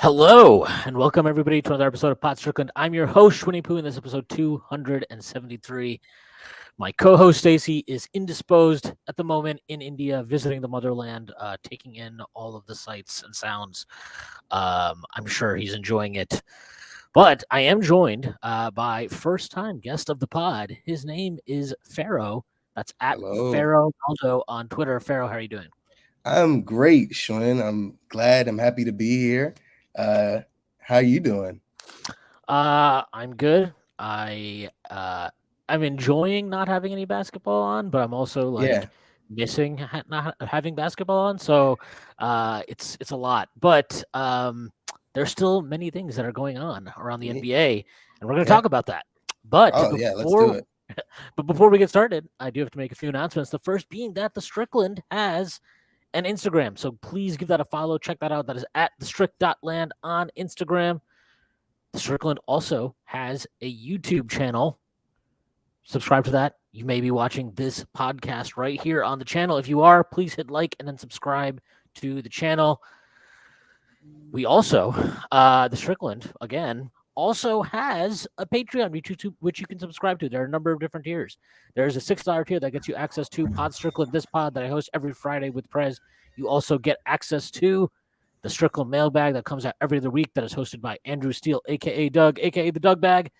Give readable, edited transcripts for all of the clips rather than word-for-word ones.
Hello, and welcome everybody to another episode of Pot Strickland. I'm your host, Shwin Poo, and this is episode 273. My co-host Stacy is indisposed at the moment in India, visiting the motherland, taking in all of the sights and sounds. I'm sure he's enjoying it. But I am joined by first-time guest of the pod. His name is Faro. That's at Hello. Faro Aldo on Twitter. Faro, how are you doing? I'm great, Shwin. I'm glad. I'm happy to be here. Uh, how you doing? I'm good. I'm enjoying not having any basketball on, but I'm also like Yeah. missing not having basketball on. So it's a lot. But there's still many things that are going on around the y- NBA, and we're going to Yeah. talk about that. But Oh, yeah. Let's do before it. but before we get started, I do have to make a few announcements. The first being that the Strickland has an Instagram, so please give that a follow. Check that out. That is at the strict.land on Instagram. Strickland also has a YouTube channel. Subscribe to that. You may be watching this podcast right here on the channel. If you are, please hit like and then subscribe to the channel. We also, the Strickland, again, also has a Patreon, which you can subscribe to. There are a number of different tiers. There's a $6 tier that gets you access to Pod Strickland, this pod that I host every Friday with Prez. You also get access to the Strickland mailbag that comes out every other week that is hosted by Andrew Steele, a.k.a. Doug, a.k.a. the Doug Bag,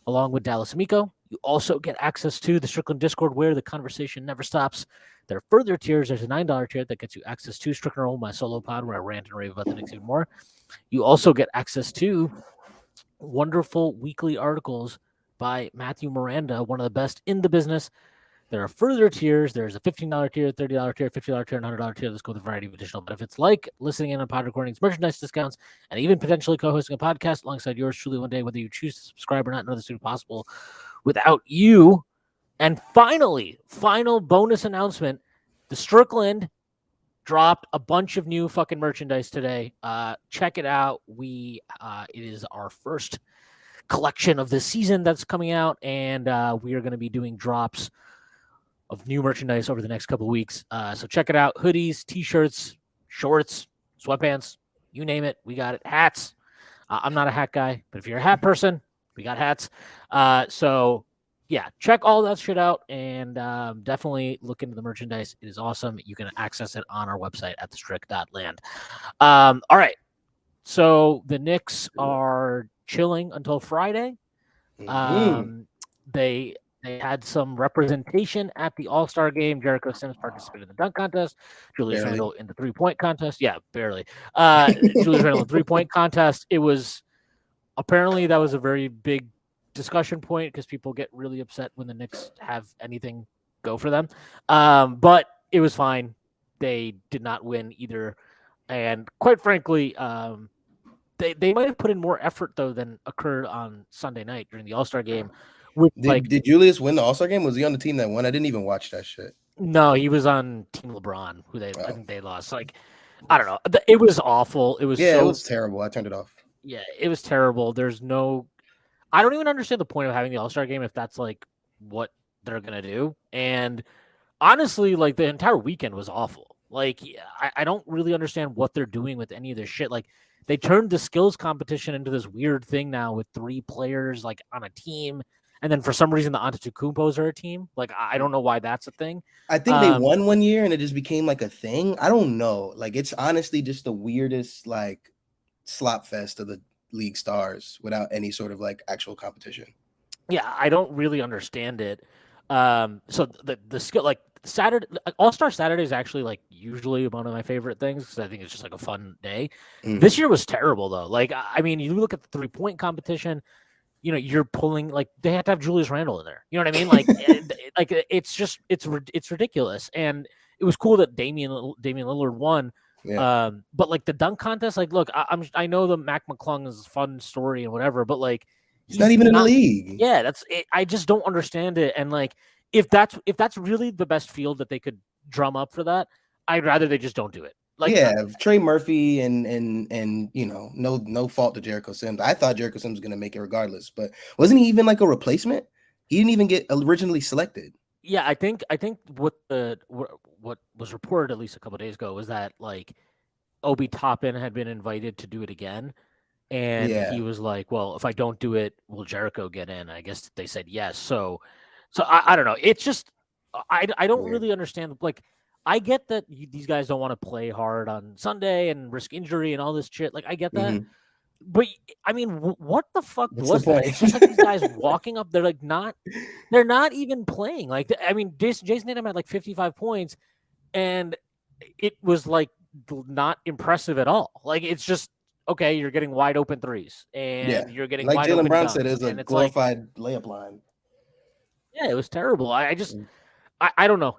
along with Dallas Amico. You also get access to the Strickland Discord where the conversation never stops. There are further tiers. There's a $9 tier that gets you access to Strickland Roll, my solo pod, where I rant and rave about the Knicks even more. You also get access to wonderful weekly articles by Matthew Miranda, one of the best in the business. There are further tiers. There's a $15 tier, $30 tier, $50 tier, and $100 tier. Let's go with a variety of additional benefits like listening in on pod recordings, merchandise discounts, and even potentially co-hosting a podcast alongside yours truly one day, whether you choose to subscribe or not. None of this would be possible without you. And finally, final bonus announcement: the Strickland dropped a bunch of new fucking merchandise today. Check it out. It is our first collection of this season that's coming out, and we are going to be doing drops of new merchandise over the next couple of weeks. So check it out. Hoodies, t-shirts, shorts, sweatpants, you name it. We got it. Hats. I'm not a hat guy, but if you're a hat person, we got hats. So yeah, check all that shit out and definitely look into the merchandise. It is awesome. You can access it on our website at thestrict.land. All right. So the Knicks are chilling until Friday. Hmm. They had some representation at the All-Star game. Jericho Sims participated in the dunk contest. Julius Barely. Randle in the three-point contest. Yeah, barely. Julius Randle in the three-point contest. It was apparently that was a very big discussion point because people get really upset when the Knicks have anything go for them. But it was fine. They did not win either. And quite frankly, they might have put in more effort though than occurred on Sunday night during the All-Star game. Which Did Did Julius win the All-Star game? Was he on the team that won? I didn't even watch that shit. no, he was on Team LeBron, I Oh, think they lost. Like I don't know. It was awful. It was yeah. It so was terrible. I turned it off. yeah, it was terrible. There's no I don't even understand the point of having the All-Star game if that's like what they're gonna do. And honestly, like the entire weekend was awful. Like I don't really understand what they're doing with any of this shit. Like they turned the skills competition into this weird thing now with three players like on a team, and then for some reason the Antetokounmpos are a team. Like I don't know why that's a thing. I think they Um, won one year and it just became like a thing. I don't know. Like it's honestly just the weirdest like slop fest of the league stars without any sort of like actual competition. yeah, I don't really understand it. So the skill like Saturday All Star Saturday is actually like usually one of my favorite things because I think it's just like a fun day. This Mhm. year was terrible though. Like I mean, you look at the 3-point competition. You know, you're pulling like they have to have Julius Randle in there. You know what I mean? It's just it's ridiculous. And it was cool that Damian Lillard won. Yeah. But like the dunk contest, like look, I know the Mac McClung is a fun story and whatever, but like He's not he's even in the not. league. Yeah, that's it. I just don't understand it. And like if that's really the best field that they could drum up for that, I'd rather they just don't do it. Like Yeah, Trey Murphy and no fault to Jericho Sims. I thought Jericho Sims was gonna make it regardless, but wasn't he even like a replacement? He didn't even get originally selected. yeah, I think what was reported at least a couple of days ago was that like Obi Toppin had been invited to do it again. And Yeah. he was like, "Well, if I don't do it, will Jericho get in?" I guess they said yes. So I don't know. It's just I don't Weird. really understand. Like, I get that these guys don't want to play hard on Sunday and risk injury and all this shit. Like, I get that. Mhm. But I mean, what the fuck What's the was that? point? It's just like these guys walking up. They're not even playing. Like, I mean, Jason Tatum had like 55 points, and it was like not impressive at all. Like, it's just okay. You're getting wide open threes, Yeah. and you're getting Like wide Jalen open Brown said, it dunks, was a and it's like, glorified layup line. yeah, it was terrible. I just, Mm. I don't know.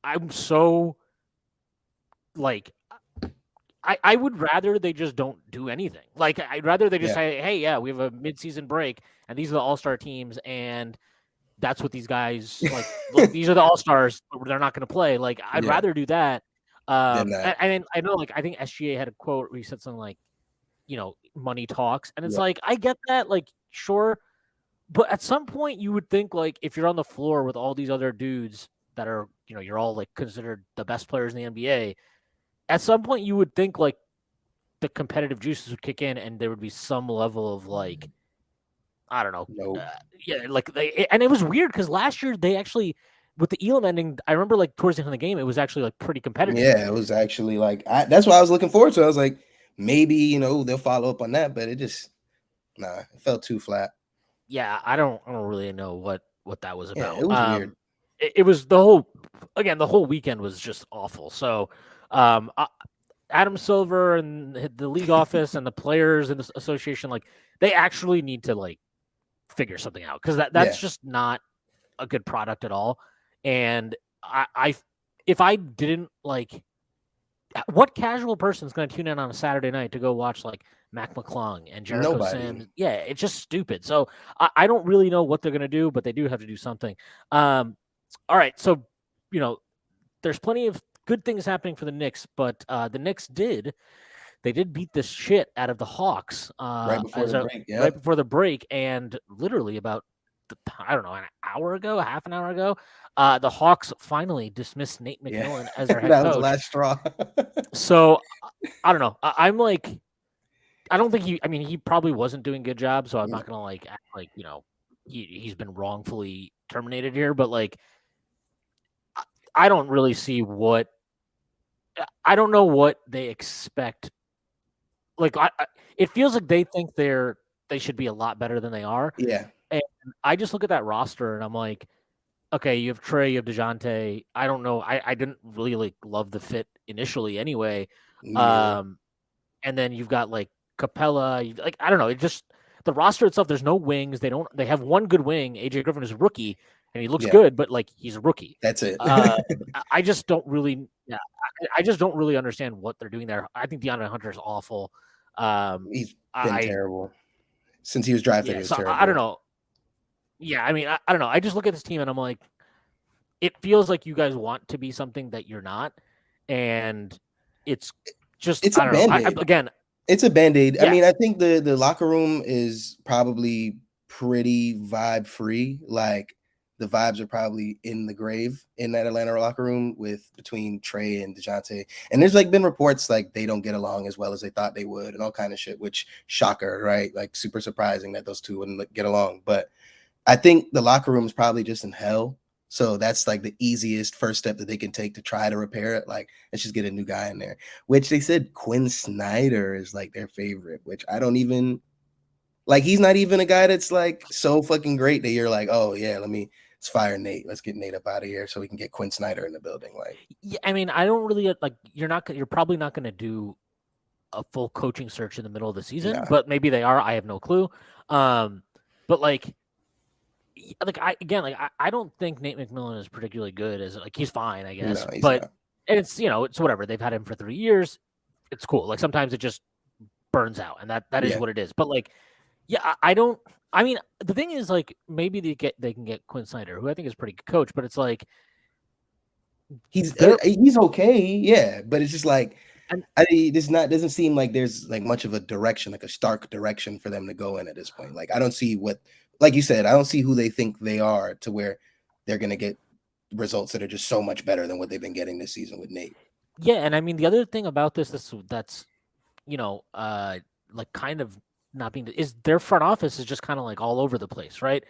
I'm so like I would rather they just don't do anything. Like, I'd rather they just Yeah. say, "Hey, yeah, we have a midseason break, and these are the All-Star teams, and that's what these guys like. Look, these are the All-Stars. But they're not going to play." Like, I'd Yeah. rather do that. Than that. And I know, like, I think SGA had a quote where he said something like, money talks, and it's Yeah. like, I get that, like, sure, but at some point you would think, like, if you're on the floor with all these other dudes that are, you're all like considered the best players in the NBA. At some point you would think like the competitive juices would kick in and there would be some level of like, I don't know, No. yeah, like and it was weird because last year they actually with the Elam ending, I remember like towards the end of the game it was actually like pretty competitive. Yeah, it was actually like that's what I was looking forward to. I was like, maybe they'll follow up on that, but it just it felt too flat. Yeah, I don't really know what that was Yeah, about. it was weird. It was the whole weekend was just awful. So, um, uh, Adam Silver and the league office and the players and the association, like, they actually need to like figure something out because that's Yeah, just not a good product at all. And I if I didn't like, what casual person is going to tune in on a Saturday night to go watch like Mac McClung and Jericho nobody. Sims? Yeah, it's just stupid. So I don't really know what they're going to do, but they do have to do something. All right, so you know, there's plenty of good things happening for the Knicks, but the Knicks did beat the shit out of the Hawks Right before the break. right Yep. before the break, and literally about I don't know, an hour ago, half an hour ago, the Hawks finally dismissed Nate Yeah. McMillan as their head That was the coach. last straw. So I don't know. I'm like, I don't think he. I mean, he probably wasn't doing a good job. So I'm not gonna like act like he's been wrongfully terminated here. But like, I don't really see what. I don't know what they expect. Like, it feels like they think they should be a lot better than they are. Yeah. And I just look at that roster and I'm like, okay, you have Trae, you have DeJounte. I don't know. I didn't really like love the fit initially anyway. Me neither. Um, and then you've got like Capella. Like, I don't know. It just the roster itself. There's no wings. They have one good wing. AJ Griffin is a rookie, and he looks Yeah. good, but like he's a rookie. That's it. I just don't really. Yeah, I just don't really understand what they're doing there. I think DeAndre Hunter is awful. He's been I terrible. Since he was drafted, Yeah. he was So I don't terrible. know. Yeah, I mean, I don't know. I just look at this team and I'm like, it feels like you guys want to be something that you're not, and it's just It's a I don't know. Band-Aid. Again, It's a Band-Aid. I yeah, mean, I think the locker room is probably pretty vibe free. Like the vibes are probably in the grave in that Atlanta locker room with between Trae and DeJounte. And there's like been reports like they don't get along as well as they thought they would and all kind of shit, which shocker, right? Like super surprising that those two wouldn't get along. But I think the locker room is probably just in hell. So that's like the easiest first step that they can take to try to repair it. Like, let's just get a new guy in there, which they said Quinn Snyder is like their favorite, which I don't even like. He's not even a guy that's like so fucking great that you're like, oh, yeah, let's fire Nate. Let's get Nate up out of here so we can get Quinn Snyder in the building. Like, yeah. I mean, I don't really like. You're probably not going to do a full coaching search in the middle of the season, nah, but maybe they are. I have no clue. But like I don't think Nate McMillan is particularly good as like he's fine, I guess. no, he's But not. and it's whatever. They've had him for 3 years. It's cool. Like sometimes it just burns out, and that is Yeah, what it is. But like, yeah, I don't. I mean, the thing is, like, maybe they can get Quinn Snyder, who I think is a pretty good coach, but it's like they're he's okay, yeah, but it's just like and this not doesn't seem like there's like much of a direction, like a stark direction for them to go in at this point. Like I don't see what, like you said, I don't see who they think they are to where they're gonna get results that are just so much better than what they've been getting this season with Nate. Yeah, and I mean the other thing about that's like kind of not being is their front office is just kind of like all over the place, right?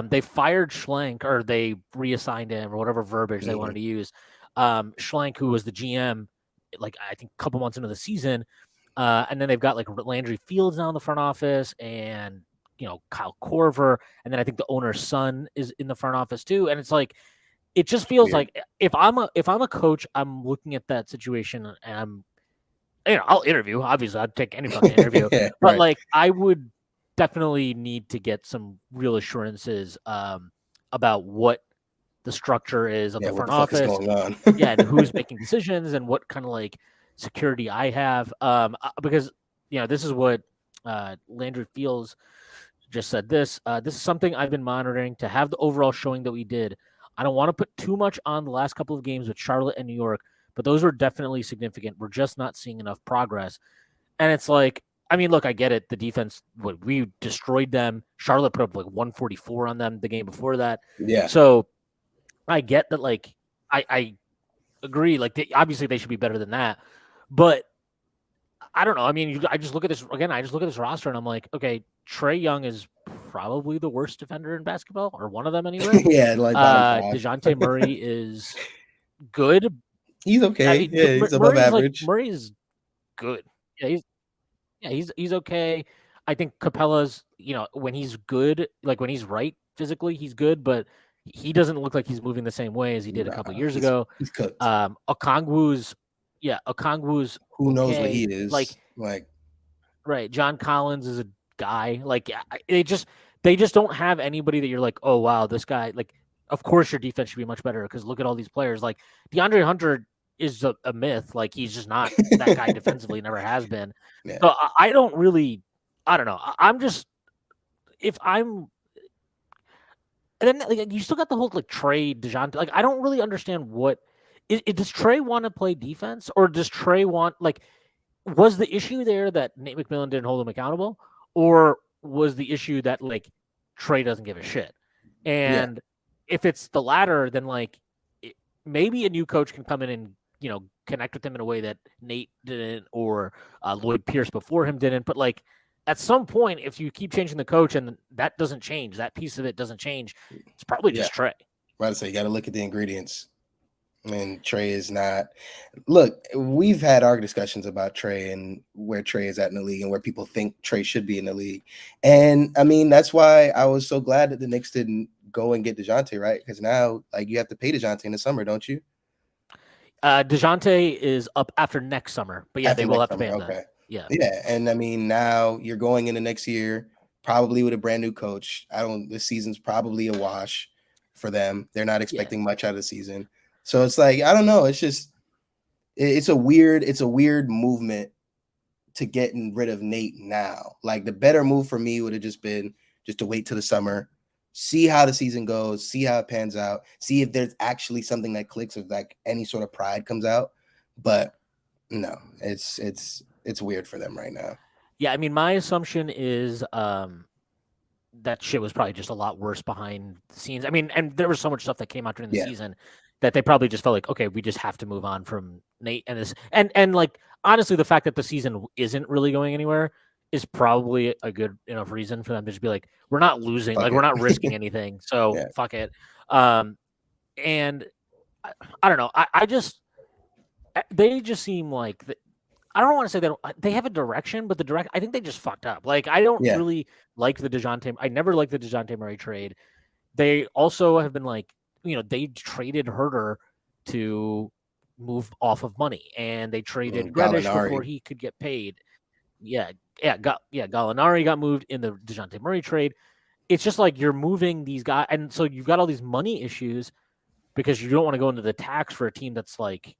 They fired Schlenk or they reassigned him or whatever verbiage they wanted Mhm. to use. Schlenk, who was the GM, like I think a couple months into the season, and then they've got like Landry Fields now in the front office, and Kyle Korver, and then I think the owner's son is in the front office too, and it's like it just feels Weird. like if I'm a coach, I'm looking at that situation and I'll interview. Obviously, I'd take any fucking interview, Yeah, but right. like I would definitely need to get some real assurances about what the structure is of Yeah, the what front the fuck is office. going on? Yeah, and who's making decisions and what kind of like security I have. Because this is what Landry Fields just said. This is something I've been monitoring to have the overall showing that we did. I don't want to put too much on the last couple of games with Charlotte and New York, but those were definitely significant. We're just not seeing enough progress. And it's like, I mean, look, I get it. The defense, we destroyed them. Charlotte put up like 144 on them the game before that. Yeah. So I get that. Like, I agree. Like, obviously they should be better than that. But I don't know. I mean, I just look at this again. I just look at this roster and I'm like, okay, Trae Young is probably the worst defender in basketball, or one of them anyway. Yeah, like bottom five. Dejounte Murray is good. He's I okay. mean, Yeah, he's above Murray's like average. Murray's good. Yeah, he's okay. I think Capella's, when he's good, like when he's right physically, he's good, but he doesn't look like he's moving the same way as he did a couple Nah, years he's ago. he's cooked. Okongwu's Who knows what he okay. Like, is? Like, right, John Collins is a guy. Like, they just don't have anybody that you're like, oh wow, this guy. Like, of course your defense should be much better because look at all these players. Like DeAndre Hunter is a myth. Like he's just not that guy defensively. Never has been. yeah, So I don't really. I don't know. I'm just if I'm. And then like, you still got the whole like Trae DeJounte. Like I don't really understand what. Does Trae want to play defense or does Trae want like was the issue there that Nate McMillan didn't hold him accountable, or was the issue that like Trae doesn't give a shit? yeah. And if it's the latter, then like maybe a new coach can come in and connect with him in a way that Nate didn't or Lloyd Pierce before him didn't. But like at some point, if you keep changing the coach and that doesn't change, that piece of it doesn't change, it's probably Yeah. just Trae. Right to say you got to look at the ingredients. And Trae is not. Look, we've had our discussions about Trae and where Trae is at in the league and where people think Trae should be in the league. And I mean, that's why I was so glad that the Knicks didn't go and get DeJounte, right? Because now, like, you have to pay DeJounte in the summer, don't you? DeJounte is up after next summer, but yeah, After they will next have to pay summer, him then. okay. Yeah. Yeah, and I mean, now you're going into next year probably with a brand new coach. This season's probably a wash for them. They're not Yeah. expecting much out of the season. So it's like, I don't know. It's just it's a weird movement to getting rid of Nate now. Like the better move for me would have just been just to wait till the summer, see how the season goes, see how it pans out, see if there's actually something that clicks, if like any sort of pride comes out. But no, it's weird for them right now. Yeah, I mean, my assumption is that shit was probably just a lot worse behind the scenes. I mean, and there was so much stuff that came out during the Yeah. season that they probably just felt like, okay, we just have to move on from Nate and this. And like honestly, the fact that the season isn't really going anywhere is probably a good enough reason for them to just be like, we're not losing, Fuck like we're it. not risking anything, so Yeah. fuck it. Um, and I don't know. I just they just seem like I don't want to say they have a direction, but I think they just fucked up. Like I don't Yeah. really like the DeJounte. I never liked the DeJounte Murray trade. They also have been like, they traded Herter to move off of money, and they traded Reddish before Gallinari. he could get paid. Gallinari got moved in the DeJounte Murray trade. It's just like you're moving these guys, and so you've got all these money issues because you don't want to go into the tax for a team that's like,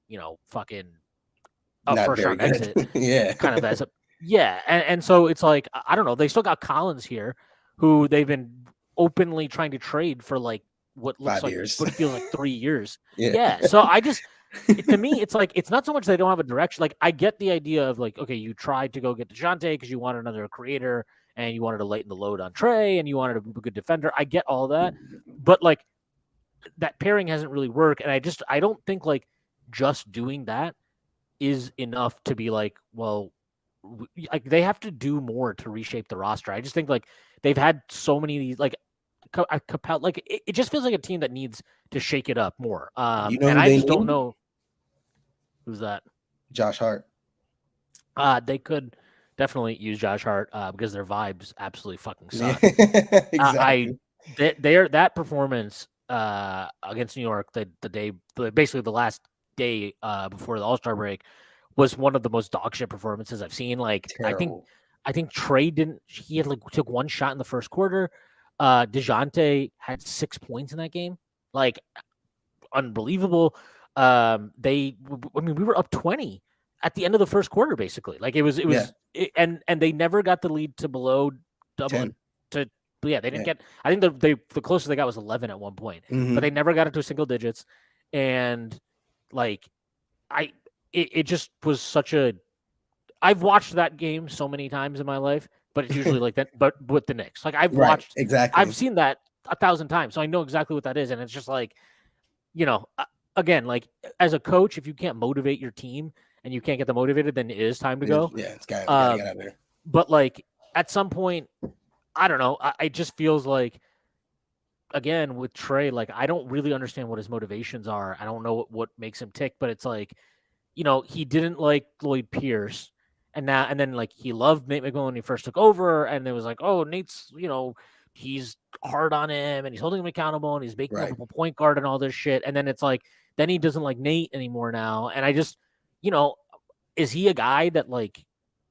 fucking a Not first very round good. exit, Yeah. kind of as a and so it's like I don't know. They still got Collins here, who they've been openly trying to trade for like what looks 5 like years. what feels like 3 years. Yeah. Yeah. So to me, it's like it's not so much they don't have a direction. Like I get the idea of like, okay, you tried to go get DeJounte because you wanted another creator and you wanted to lighten the load on Trae and you wanted a good defender. I get all that, but like that pairing hasn't really worked, and I don't think like just doing that is enough to be like, well, like they have to do more to reshape the roster. I just think like they've had so many of these like like it just feels like a team that needs to shake it up more. You know And who I they just don't need? know who's that. Josh Hart. They could definitely use Josh Hart because their vibes absolutely fucking Yeah, suck. exactly. Their that performance against New York basically the last day before the All-Star break was one of the most dog shit performances I've seen. Like Terrible. I think Trae didn't. He had like took one shot in the first quarter. DeJounte had 6 points in that game. Like unbelievable. I mean, we were up 20 at the end of the first quarter, basically. Like Yeah, and they never got the lead to below double 10. to. Yeah, they didn't Yeah. get. I think the closest they got was 11 at one point, but Hmm. they never got into single digits, and like I, it just was such a. I've watched that game so many times in my life, but it's usually like that. But with the Knicks, like Right, I've exactly. seen that 1,000 times, so I know exactly what that is, and it's just like you know, again, like as a coach, if you can't motivate your team and you can't get them motivated, then it is time to go. Yeah, it's got we got to get Um, out of there. but like at some point, I don't know. It just feels like again with Trae, like I don't really understand what his motivations are. I don't know what makes him tick, but it's like he didn't like Lloyd Pierce, and then like he loved Nate McMillan when he first took over, and it was like, oh, Nate's he's hard on him and he's holding him accountable and he's making him Right. a point guard and all this shit, and then it's like then he doesn't like Nate anymore now, and I just you know is he a guy that like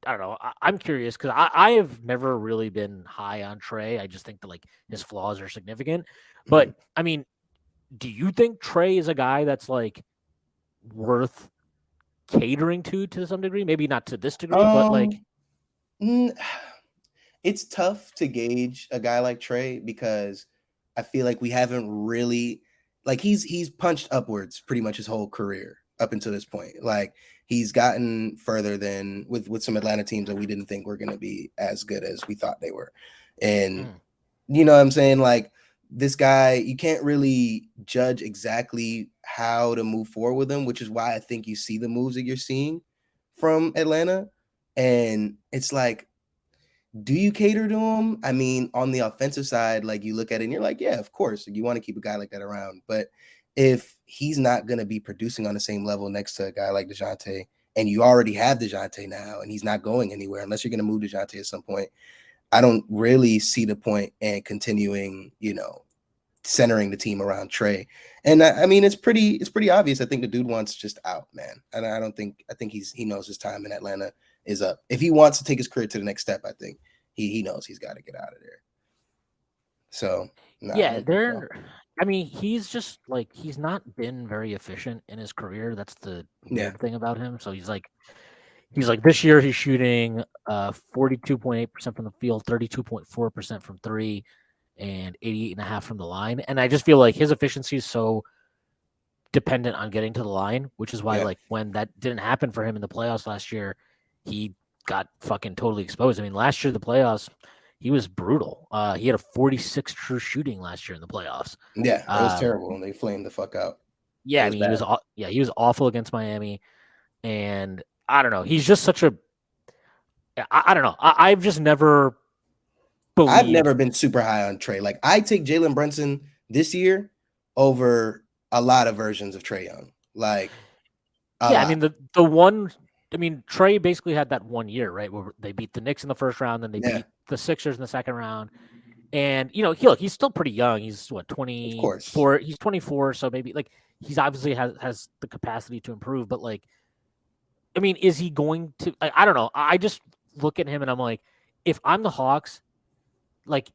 I don't know. I'm curious because I have never really been high on Trae. I just think that like his flaws are significant. Mhm. But I mean, do you think Trae is a guy that's like worth catering to some degree? Maybe not to this degree, but like Um, mm, it's tough to gauge a guy like Trey because I feel like we haven't really like he's punched upwards pretty much his whole career up until this point. Like he's gotten further than with some Atlanta teams that we didn't think were going to be as good as we thought they were. And mm, you know what I'm saying? Like this guy, you can't really judge exactly how to move forward with him, which is why I think you see the moves that you're seeing from Atlanta. And it's like, do you cater to him? I mean, on the offensive side, like you look at it and you're like, yeah, of course, you want to keep a guy like that around. But if he's not going to be producing on the same level next to a guy like DeJounte, and you already have DeJounte now, and he's not going anywhere unless you're going to move DeJounte at some point, I don't really see the point in continuing, centering the team around Trey. And I mean, it's pretty obvious. I think the dude wants just out, man. And I think he knows his time in Atlanta is up. If he wants to take his career to the next step, I think he knows he's got to get out of there. So no, I yeah, don't think so. they're. I mean, he's just like he's not been very efficient in his career. That's the Yeah, weird thing about him. So he's like this year he's shooting 42.8% from the field, 32.4% from three, and 88.5 from the line. And I just feel like his efficiency is so dependent on getting to the line, which is why yeah, like when that didn't happen for him in the playoffs last year, he got fucking totally exposed. I mean, last year the playoffs, he was brutal. He had a 46 true shooting last year in the playoffs. yeah. It was Um, terrible, and they flamed the fuck out. It yeah, I was mean bad. he was awful against Miami, and I don't know. He's just such a I don't know. I've just never I've believed. never been super high on Trey. Like I take Jalen Brunson this year over a lot of versions of Trey Young. Like a Yeah, I lot. mean the one. I mean Trey basically had that 1 year right where they beat the Knicks in the first round, then they Yeah, beat the Sixers in the second round. And he's still pretty young. He's what of course. 24. He's 24, so maybe like he's obviously has the capacity to improve. But like, I mean, is he going to? I don't know. I just look at him and I'm like, if I'm the Hawks, like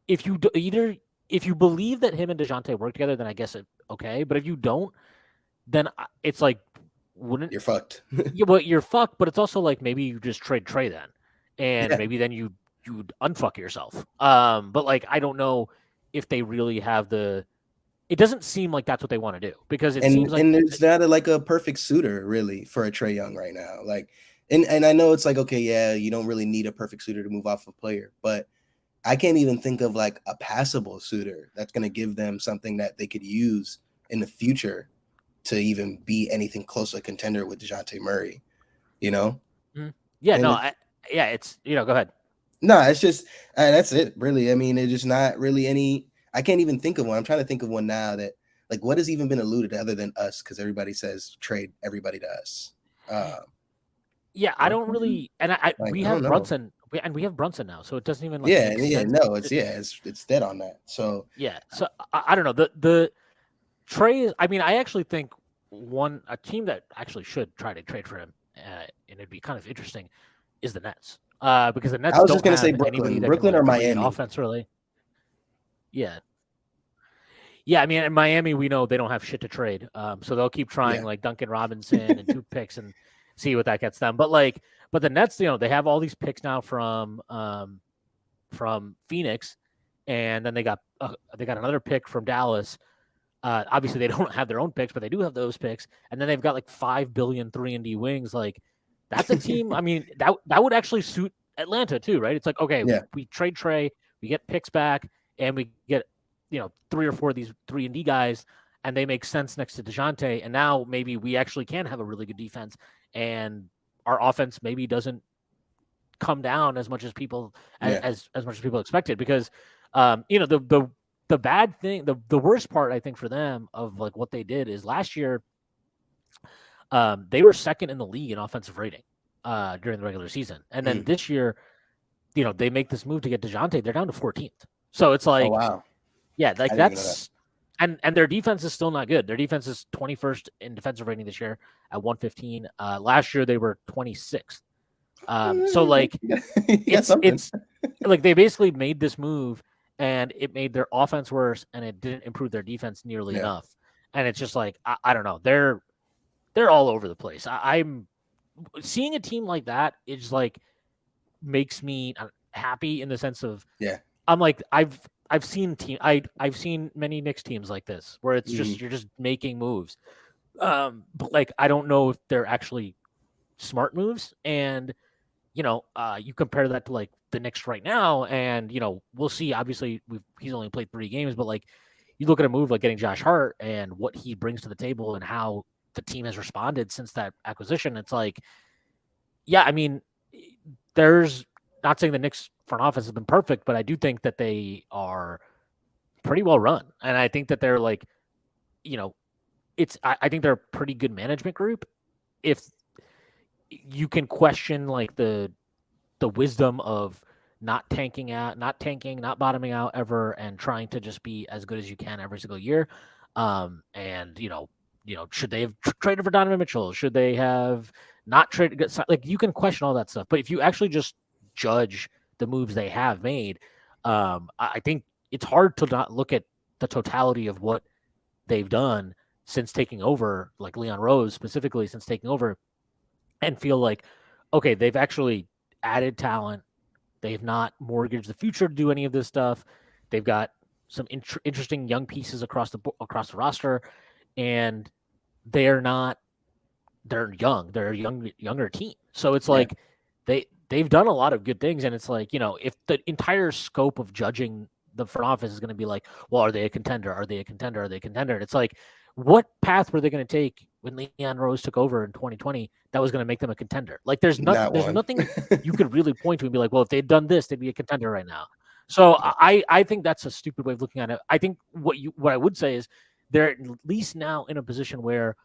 if you either if you believe that him and Dejounte work together, then I guess okay. But if you don't, then it's like wouldn't You're fucked. yeah, but you're fucked. But it's also like maybe you just trade Trey then, and Yeah. maybe then you unfuck yourself. But like I don't know if they really have the. It doesn't seem like that's what they want to do because it seems like And it's not like a perfect suitor really for a Trey Young right now. Like, and I know it's like, okay, yeah, you don't really need a perfect suitor to move off a player, but I can't even think of like a passable suitor that's going to give them something that they could use in the future to even be anything close to a contender with DeJounte Murray, you know? Mhm. Yeah, And no, it's go ahead. no, it's just that's it, really. I mean, it's just not really any. I can't even think of one. I'm trying to think of one now that like what has even been alluded to other than us because everybody says trade everybody to us. Yeah, I don't Brooklyn? really, and Like we I don't have know. Brunson, we have Brunson now, so it doesn't even like Yeah, make yeah, sense. no, it's dead on that. So Yeah, so I don't know the Trae is. I mean, I actually think a team that actually should try to trade for him, and it'd be kind of interesting, is the Nets. Because the I Nets was just don't gonna say have anybody Brooklyn, that can Brooklyn or like create Miami. offense really. Yeah, yeah. I mean, in Miami, we know they don't have shit to trade, so they'll keep trying Yeah, like Duncan Robinson and 2 picks and see what that gets them. But the Nets, they have all these picks now from Phoenix, and then they got another pick from Dallas. Obviously, they don't have their own picks, but they do have those picks, and then they've got like 5 billion 3-and-D wings. Like that's a team. I mean, that would actually suit Atlanta too, right? It's like okay, yeah, we trade Trae, we get picks back, and we get 3 or 4 of these 3-and-D guys, and they make sense next to Dejounte. And now maybe we actually can have a really good defense, and our offense maybe doesn't come down as much as people yeah. as much as people expected because the bad thing the worst part I think for them of like what they did is last year they were second in the league in offensive rating during the regular season, and then Mm. this year they make this move to get DeJounte, they're down to 14th. So it's Oh like wow, yeah, like I didn't even know that. that's and their defense is still not good. Their defense is 21st in defensive rating this year at 115. Last year they were 26th. So like You got something. it's like they basically made this move and it made their offense worse and it didn't improve their defense nearly Yeah, enough. And it's just like I don't know. They're all over the place. I'm seeing a team like that. It's like makes me happy in the sense of yeah. I'm like I've seen I've seen many Knicks teams like this where it's just Mm-hmm. you're just making moves. But like I don't know if they're actually smart moves and you compare that to like the Knicks right now, and we'll see. Obviously, he's only played 3 games, but like you look at a move like getting Josh Hart and what he brings to the table and how the team has responded since that acquisition. It's like, yeah, I mean, there's not saying the Knicks front office has been perfect, but I do think that they are pretty well run, and I think that they're like, you know, I think they're a pretty good management group. If you can question like the wisdom of not tanking, not bottoming out ever, and trying to just be as good as you can every single year. And should they have traded for Donovan Mitchell? Should they have not traded? Like you can question all that stuff, but if you actually just judge the moves they have made, I think it's hard to not look at the totality of what they've done since taking over, like Leon Rose specifically since taking over, and feel like, okay, they've actually added talent. They've not mortgaged the future to do any of this stuff. They've got some interesting young pieces across the roster, and they're not. They're young. They're a younger team. So it's Yeah, like they've done a lot of good things, and it's like if the entire scope of judging the front office is going to be like, well, are they a contender? Are they a contender? Are they a contender? And it's like, what path were they going to take when Leon Rose took over in 2020 that was going to make them a contender? Like, not there's one. nothing you could really point to and be like, well, if they'd done this, they'd be a contender right now. So I think that's a stupid way of looking at it. I think what I would say is they're at least now in a position where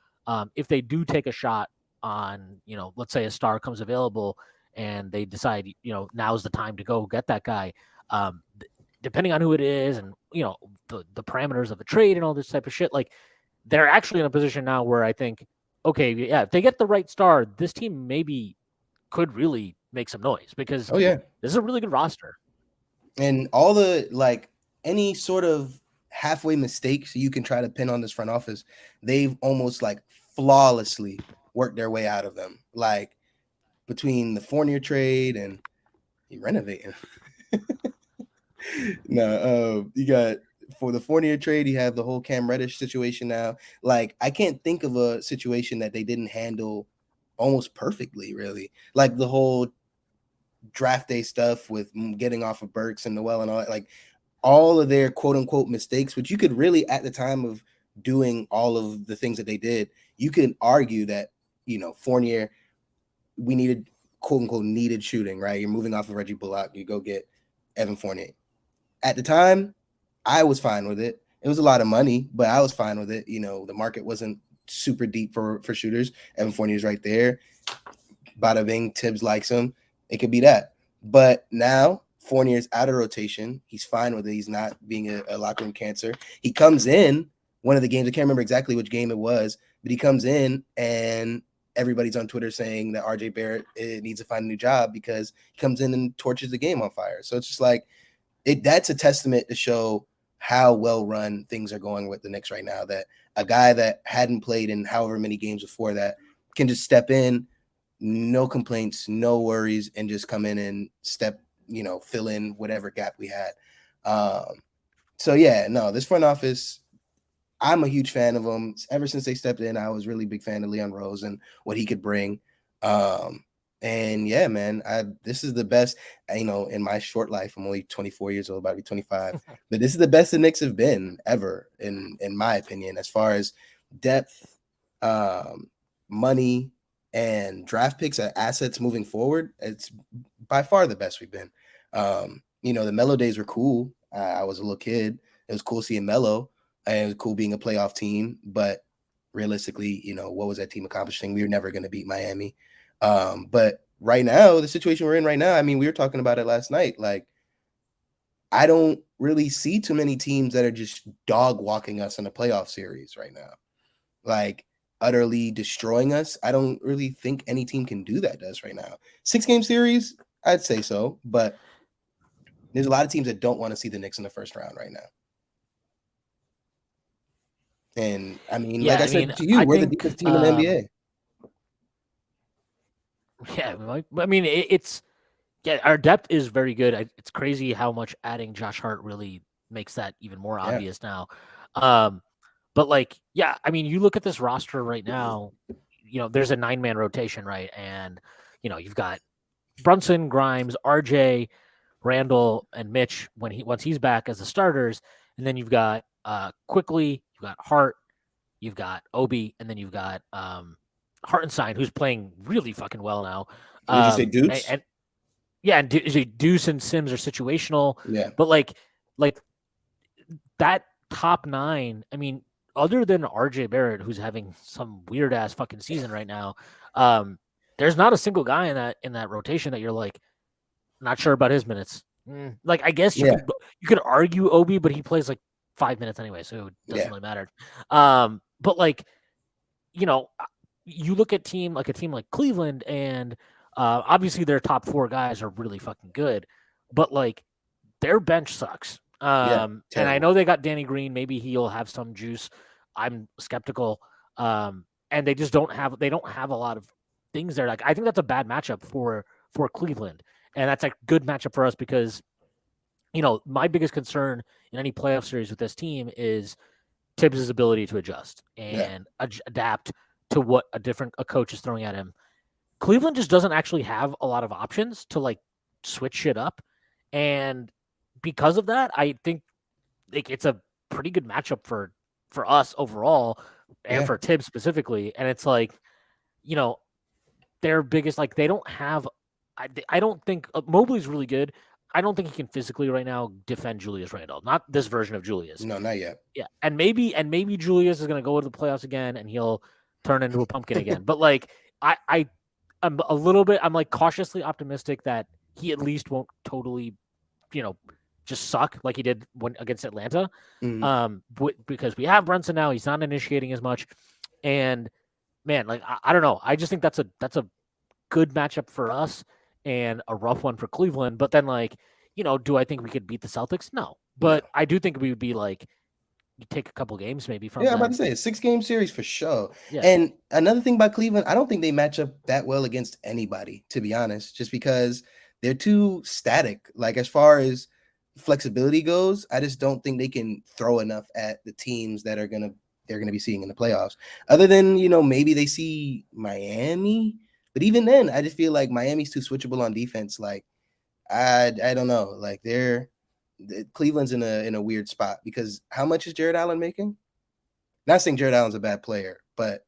if they do take a shot on, let's say a star comes available and they decide, now's the time to go get that guy. Depending on who it is and the parameters of the trade and all this type of shit, like they're actually in a position now where I think, okay, yeah, if they get the right star, this team maybe could really make some noise because Oh yeah, this is a really good roster. and all the like any sort of halfway mistakes you can try to pin on this front office, they've almost like flawlessly worked their way out of them. Like between the Fournier trade and he renovating. No, you got for the Fournier trade, you have the whole Cam Reddish situation now. Like, I can't think of a situation that they didn't handle almost perfectly, really. Like the whole draft day stuff with getting off of Burks and Noel and all that. Like all of their quote unquote mistakes, which you could really at the time of doing all of the things that they did, you can argue that, Fournier, we needed, quote unquote, needed shooting, right? You're moving off of Reggie Bullock, you go get Evan Fournier. At the time, I was fine with it. It was a lot of money, but I was fine with it. The market wasn't super deep for shooters. Evan Fournier's right there. Bada bing, Tibbs likes him. It could be that. But now Fournier's out of rotation. He's fine with it. He's not being a locker room cancer. He comes in one of the games. I can't remember exactly which game it was, but he comes in and everybody's on Twitter saying that RJ Barrett needs to find a new job because he comes in and torches the game on fire. So it's just like that's a testament to show how well run things are going with the Knicks right now. That a guy that hadn't played in however many games before that can just step in, no complaints, no worries, and just come in and fill in whatever gap we had. So yeah, no, this front office, I'm a huge fan of them. Ever since they stepped in, I was really big fan of Leon Rose and what he could bring. And yeah, man, this is the best, in my short life. I'm only 24 years old, about to be 25, but this is the best the Knicks have been ever, in my opinion, as far as depth, money, and draft picks and assets moving forward. It's by far the best we've been. The Melo days were cool. I was a little kid. It was cool seeing Melo, and it was cool being a playoff team. But realistically, what was that team accomplishing? We were never going to beat Miami. But right now, the situation we're in right now, I mean, we were talking about it last night. Like, I don't really see too many teams that are just dog walking us in a playoff series right now. Like, utterly destroying us. I don't really think any team can do that to us right now. 6-game series, I'd say so, but there's a lot of teams that don't want to see the Knicks in the first round right now. And I mean, Yeah, like I said to you, we're the deepest team in the NBA. Yeah, I mean, it's our depth is very good. It's crazy how much adding Josh Hart really makes that even more obvious now. But like, yeah, I mean, you look at this roster right now, there's a 9-man rotation, right? And, you've got Brunson, Grimes, RJ, Randall, and Mitch once he's back as the starters. And then you've got Quickly, you've got Hart, you've got Obi, and then you've got Hartenstein, who's playing really fucking well now. Would you say Deuce? And yeah, and Deuce and Sims are situational. Yeah. But like that top 9, I mean, other than RJ Barrett, who's having some weird ass fucking season right now, there's not a single guy in that rotation that you're like not sure about his minutes. Like, I guess you could argue Obi, but he plays like 5 minutes anyway, so it doesn't really matter. But like, you look at a team like Cleveland, and obviously their top 4 guys are really fucking good, but like their bench sucks. And I know they got Danny Green. Maybe he'll have some juice. I'm skeptical. And they just don't have a lot of things there. Like, I think that's a bad matchup for Cleveland, and that's a good matchup for us because, my biggest concern in any playoff series with this team is Tibbs' ability to adjust and adapt to what a coach is throwing at him. Cleveland just doesn't actually have a lot of options to like switch shit up, and because of that, I think it's a pretty good matchup for us overall and for Tibbs specifically. And it's like, their biggest, like, they don't have. I don't think Mobley's really good. I don't think he can physically right now defend Julius Randle. Not this version of Julius. No, not yet. Yeah, and maybe Julius is going to go to the playoffs again, and he'll turn into a pumpkin again. But like, I'm a little bit. I'm like cautiously optimistic that he at least won't totally, just suck like he did against Atlanta. Because we have Brunson now, he's not initiating as much, and man, like I don't know. I just think that's a good matchup for us and a rough one for Cleveland. But then, like, do I think we could beat the Celtics? No, but I do think we would be like, you take a couple games maybe from. I'm about to say a 6-game series for sure. Yeah. And another thing about Cleveland, I don't think they match up that well against anybody, to be honest, just because they're too static. Like, as far as flexibility goes, I just don't think they can throw enough at the teams that they're gonna be seeing in the playoffs. Other than, maybe they see Miami, but even then, I just feel like Miami's too switchable on defense. Like, I don't know. Like, Cleveland's in a weird spot because how much is Jared Allen making? Not saying Jared Allen's a bad player, but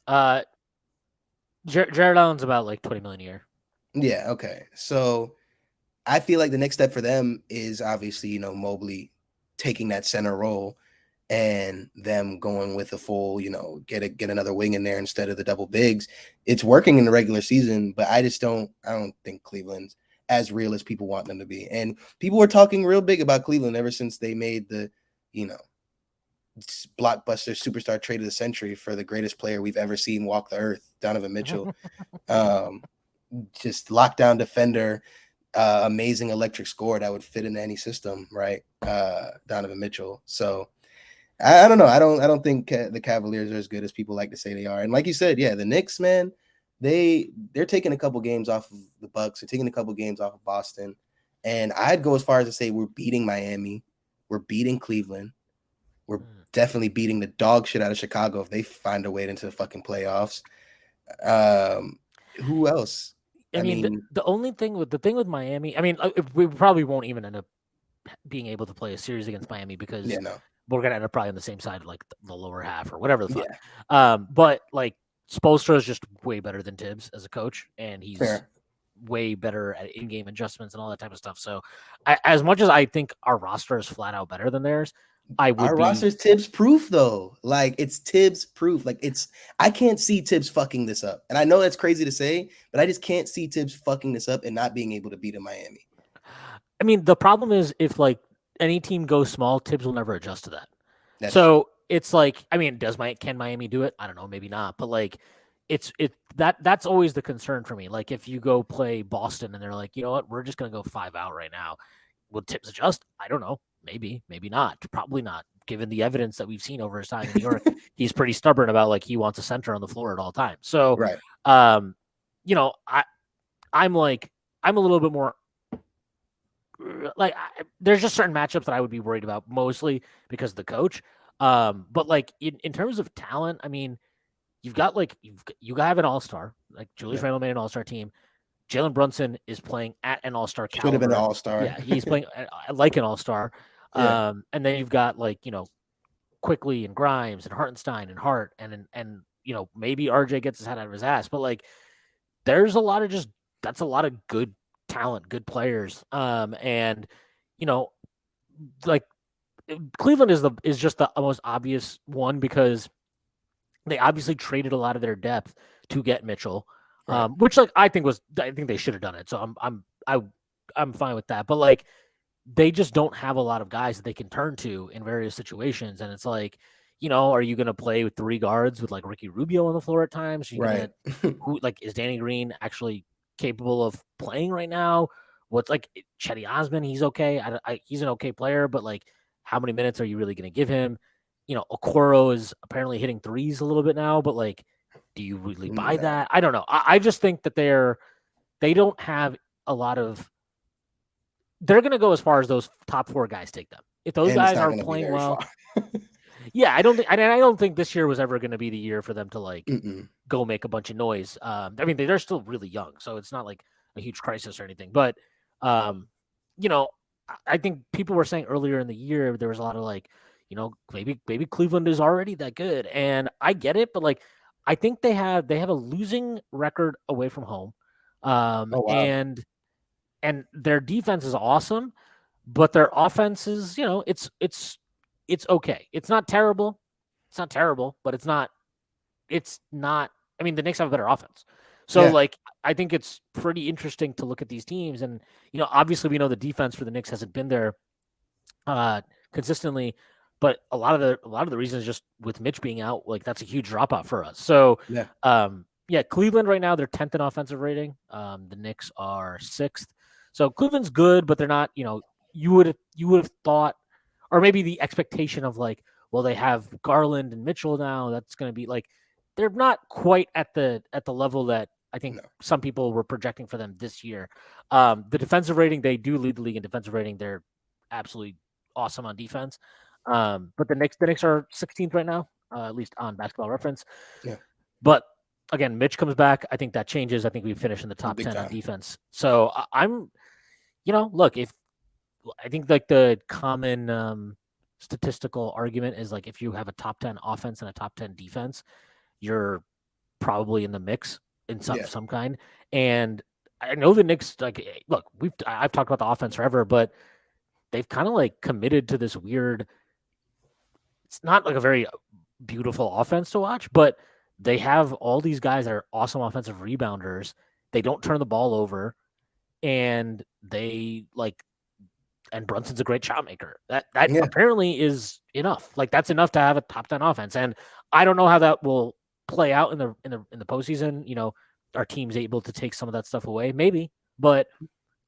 Uh, Jared Allen's about like 20 million a year. yeah, okay. So I feel like the next step for them is obviously, Mobley taking that center role and them going with a full, get another wing in there instead of the double bigs. It's working in the regular season, but I don't think Cleveland's as real as people want them to be. And people were talking real big about Cleveland ever since they made the, you know, blockbuster superstar trade of the century for the greatest player we've ever seen walk the earth, Donovan Mitchell. Just lockdown defender, amazing electric score that would fit into any system, right? Donovan Mitchell. So I don't know. I don't think the Cavaliers are as good as people like to say they are. And like you said, yeah, the Knicks, man, they're taking a couple games off of the Bucks. They're taking a couple games off of Boston. And I'd go as far as to say we're beating Miami. We're beating Cleveland. We're definitely beating the dog shit out of Chicago if they find a way into the fucking playoffs. Who else? I mean, the thing with Miami, I mean, we probably won't even end up being able to play a series against Miami because we're gonna end up probably on the same side, like the lower half or whatever the fuck. Yeah. But like Spoelstra is just way better than Tibbs as a coach, and he's way better at in-game adjustments and all that type of stuff. So, as much as I think our roster is flat out better than theirs, our roster's Tibbs proof though. Like it's Tibbs proof. Like I can't see Tibbs fucking this up. And I know that's crazy to say, but I just can't see Tibbs fucking this up and not being able to beat a Miami. I mean, the problem is if like any team goes small, Tibbs will never adjust to that. So it's like, I mean, can Miami do it? I don't know, maybe not. But like that's always the concern for me. Like if you go play Boston and they're like, you know what, we're just gonna go 5 out right now. Will Tibbs adjust? I don't know. Maybe not. Probably not. Given the evidence that we've seen over his time in New York, he's pretty stubborn about like he wants a center on the floor at all times. So, I'm a little bit more like there's just certain matchups that I would be worried about, mostly because of the coach. But like in terms of talent, I mean, you have an all-star, like Julius Randle made an all-star team. Jalen Brunson is playing at an all-star caliber. Should have been an all-star. Yeah, he's playing like an all-star. And then you've got like, Quickly and Grimes and Hartenstein and Hart and maybe RJ gets his head out of his ass, but like there's that's a lot of good talent, good players. And like Cleveland is just the most obvious one because they obviously traded a lot of their depth to get Mitchell. Which like I think they should have done it. So I'm fine with that. But like they just don't have a lot of guys that they can turn to in various situations. And it's like, are you going to play with 3 guards with like Ricky Rubio on the floor at times? Is Danny Green actually capable of playing right now? What's like Chetty Osman? He's okay. He's an okay player, but like, how many minutes are you really going to give him? Okoro is apparently hitting threes a little bit now, but like, do you really buy that? I don't know. I just think that they don't have a lot of. They're going to go as far as those top 4 guys take them. If those guys aren't playing well, yeah, I don't think this year was ever going to be the year for them to like go make a bunch of noise. I mean, they're still really young, so it's not like a huge crisis or anything. But I think people were saying earlier in the year there was a lot of like, maybe Cleveland is already that good, and I get it, but like I think they have a losing record away from home, and their defense is awesome, but their offense is, it's okay. It's not terrible. It's not terrible, but it's not. I mean, the Knicks have a better offense, so like I think it's pretty interesting to look at these teams, and obviously we know the defense for the Knicks hasn't been there consistently, but a lot of the reasons just with Mitch being out, like that's a huge drop off for us. So Cleveland right now they're 10th in offensive rating. The Knicks are 6th. So Cleveland's good, but they're not. You would have thought, or maybe the expectation of like, well, they have Garland and Mitchell now. That's going to be like, they're not quite at the level that I think some people were projecting for them this year. The defensive rating, they do lead the league in defensive rating. They're absolutely awesome on defense. But the Knicks are 16th right now, at least on Basketball Reference. Yeah. But again, Mitch comes back. I think that changes. I think we finish in the top 10 on defense. So I'm, look, if I think like the common statistical argument is like if you have a top 10 offense and a top 10 defense, you're probably in the mix in Yeah. some kind. And I know the Knicks, like, look, I've talked about the offense forever, but they've kind of like committed to this weird. It's not like a very beautiful offense to watch, but they have all these guys that are awesome offensive rebounders. They don't turn the ball over, and they like and Brunson's a great shot maker. That Yeah. apparently is enough. Like that's enough to have a top 10 offense. And I don't know how that will play out in the postseason. Our team's able to take some of that stuff away, maybe. But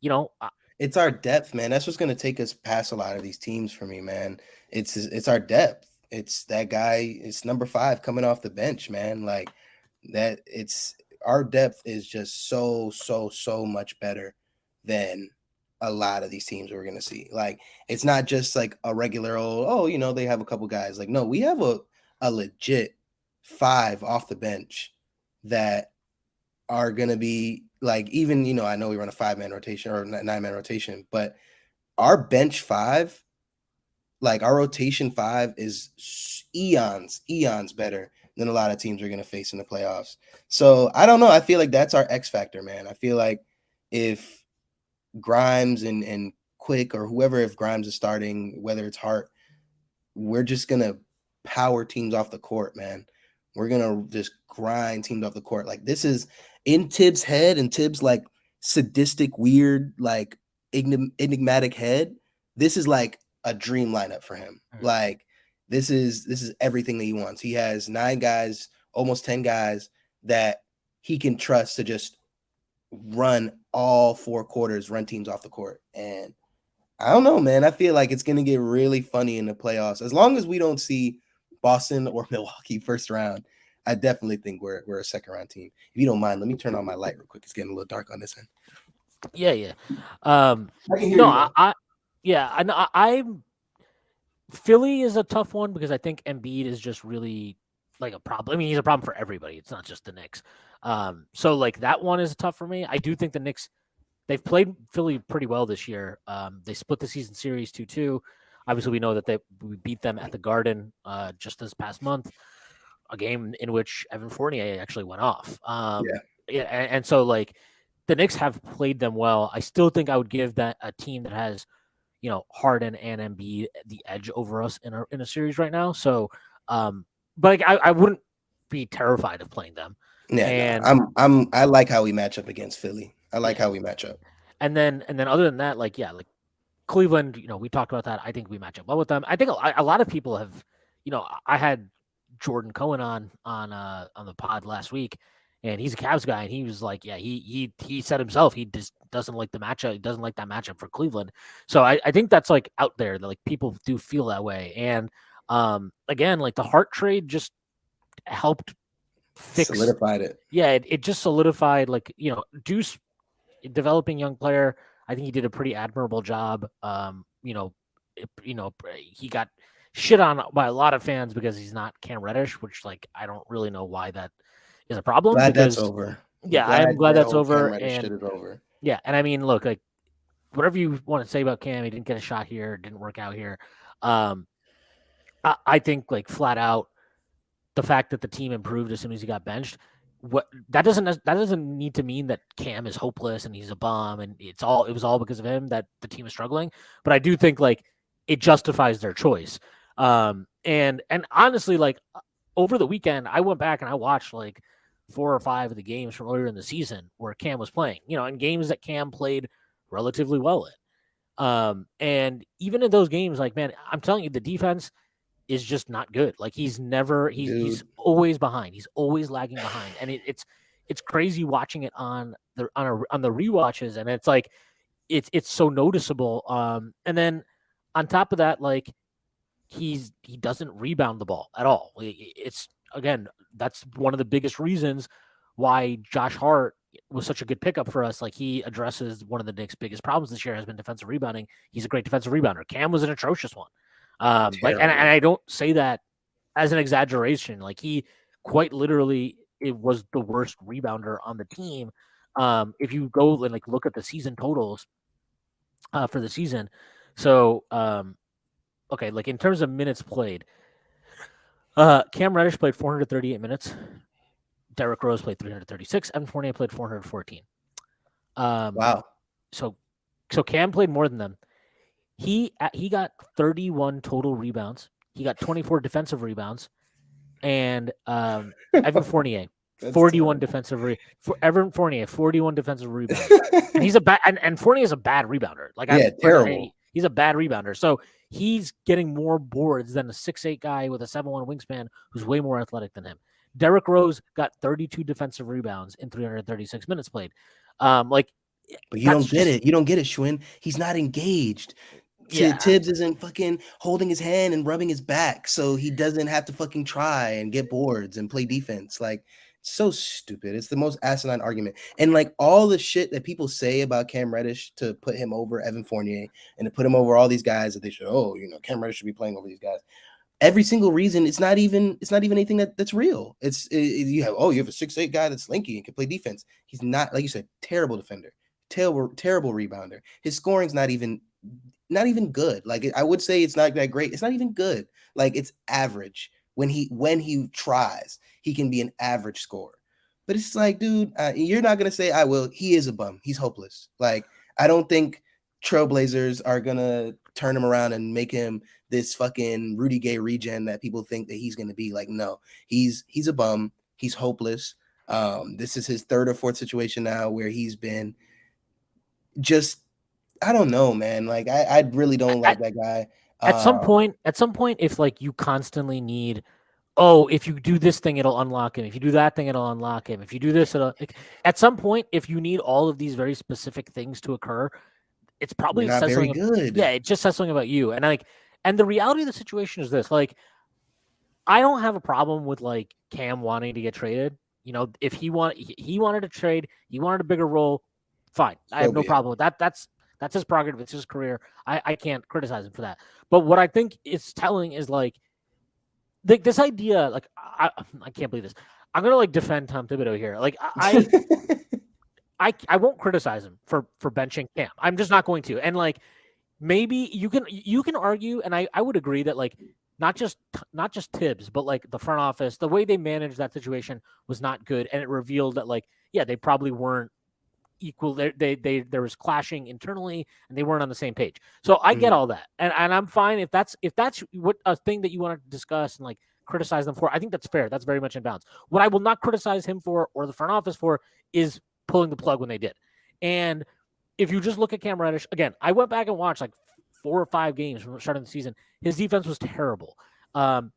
you know, It's our depth, man. That's what's going to take us past a lot of these teams for me, man. It's our depth. It's that guy. It's number 5 coming off the bench, man. Like that. It's our depth is just so much better than a lot of these teams we're going to see. Like it's not just like a regular old. Oh, they have a couple guys. Like no, we have a legit 5 off the bench that are going to be like, even, I know we run a 5-man rotation or 9-man rotation, but our bench 5, like our rotation 5 is eons better than a lot of teams are going to face in the playoffs. So I don't know. I feel like that's our X factor, man. I feel like if Grimes and Quick or whoever, if Grimes is starting, whether it's Hart, we're just going to power teams off the court, man. We're going to just grind teams off the court. Like this is in Tibbs' head and Tibbs' like sadistic, weird, like enigmatic head. This is like a dream lineup for him. Like this is everything that he wants. He has 9 guys, almost 10 guys that he can trust to just run all 4 quarters, run teams off the court. And I don't know, man. I feel like it's going to get really funny in the playoffs. As long as we don't see Boston or Milwaukee first round, I definitely think we're a second round team. If you don't mind, let me turn on my light real quick. It's getting a little dark on this end. yeah. I can hear No, you. I know. I'm Philly is a tough one because I think Embiid is just really like a problem. I mean, he's a problem for everybody. It's not just the Knicks. So like that one is tough for me. I do think the Knicks, they've played Philly pretty well this year. They split the season series 2-2. Obviously, we know that we beat them at the Garden just this past month, a game in which Evan Fournier actually went off. Yeah, and so like the Knicks have played them well. I still think I would give that a team that has Harden and Embiid the edge over us in a series right now. So, but like, I wouldn't be terrified of playing them. Yeah, And I like how we match up against Philly. I like how we match up. And then other than that, like Cleveland, we talked about that. I think we match up well with them. I think a lot of people have, I had Jordan Cohen on the pod last week, and he's a Cavs guy, and he was like, yeah, he said himself he just doesn't like the matchup. He doesn't like that matchup for Cleveland. So I think that's like out there that like people do feel that way. And again, like the Hart trade just helped solidified it. Yeah, it just solidified like Deuce developing young player. I think he did a pretty admirable job. He got shit on by a lot of fans because he's not Cam Reddish, which like I don't really know why that is a problem. Glad because that's over. Yeah, I'm glad that's over. Cam Reddish shit is over. Yeah, and I mean, look, like whatever you want to say about Cam, he didn't get a shot here, didn't work out here. I think like flat out, the fact that the team improved as soon as he got benched, that doesn't need to mean that Cam is hopeless and he's a bum and it was all because of him that the team is struggling. But I do think like it justifies their choice. And honestly, like over the weekend, I went back and I watched like 4 or 5 of the games from earlier in the season where Cam was playing, in games that Cam played relatively well in. And even in those games, like, man, I'm telling you, the defense is just not good. Like he's always behind. He's always lagging behind. And it's crazy watching it on the rewatches. And it's like, it's so noticeable. And then on top of that, like he doesn't rebound the ball at all. It's again, that's one of the biggest reasons why Josh Hart was such a good pickup for us. Like he addresses one of the Knicks' biggest problems this year has been defensive rebounding. He's a great defensive rebounder. Cam was an atrocious one. And I don't say that as an exaggeration. Like he quite literally it was the worst rebounder on the team. If you go and like look at the season totals for the season, so okay, like in terms of minutes played, Cam Reddish played 438 minutes. Derrick Rose played 336. Evan Fournier played 414. Wow. So Cam played more than them. He got 31 total rebounds. He got 24 defensive rebounds, and Evan Fournier 41 defensive for Evan Fournier 41 defensive rebounds. And he's a bad and Fournier is a bad rebounder. Like terrible. He's a bad rebounder. So he's getting more boards than a 6'8" guy with a 7'1" wingspan who's way more athletic than him. Derrick Rose got 32 defensive rebounds in 336 minutes played. But you don't get it. You don't get it, Shwin. He's not engaged. Yeah. Tibbs isn't fucking holding his hand and rubbing his back, so he doesn't have to fucking try and get boards and play defense. Like, so stupid. It's the most asinine argument. And like all the shit that people say about Cam Reddish to put him over Evan Fournier and to put him over all these guys that they should, Cam Reddish should be playing over these guys. Every single reason, it's not even anything that's real. You have a 6'8" guy that's lanky and can play defense. He's not, like you said, terrible defender, terrible rebounder. His scoring's not even good. Like, I would say it's not that great. It's not even good. Like, it's average. When he tries, he can be an average scorer. But it's like, dude, you're not gonna say I will. He is a bum. He's hopeless. Like, I don't think Trailblazers are gonna turn him around and make him this fucking Rudy Gay regen that people think that he's gonna be. Like, no, he's a bum. He's hopeless. This is his third or fourth situation now where he's been just, I don't know, man. Like, I really don't like that guy. At some point, if like you constantly need, if you do this thing, it'll unlock him. If you do that thing, it'll unlock him. If you do this, at some point, if you need all of these very specific things to occur, it's probably not very good. Yeah, it just says something about you. And the reality of the situation is this: like, I don't have a problem with like Cam wanting to get traded. You know, if he wanted to trade, he wanted a bigger role. Fine, I have no problem with that. That's his prerogative. It's his career. I can't criticize him for that. But what I think is telling is like this idea. Like, I can't believe this. I'm gonna like defend Tom Thibodeau here. Like, I won't criticize him for benching Cam. I'm just not going to. And like, maybe you can argue, and I would agree that like not just Tibbs, but like the front office, the way they managed that situation was not good, and it revealed that like, yeah, they probably weren't equal. There was clashing internally, and they weren't on the same page. So I get all that, and I'm fine if that's what a thing that you want to discuss and like criticize them for. I think that's fair. That's very much in bounds. What I will not criticize him for or the front office for is pulling the plug when they did. And if you just look at Cam Reddish again, I went back and watched like 4 or 5 games from the start of the season. His defense was terrible.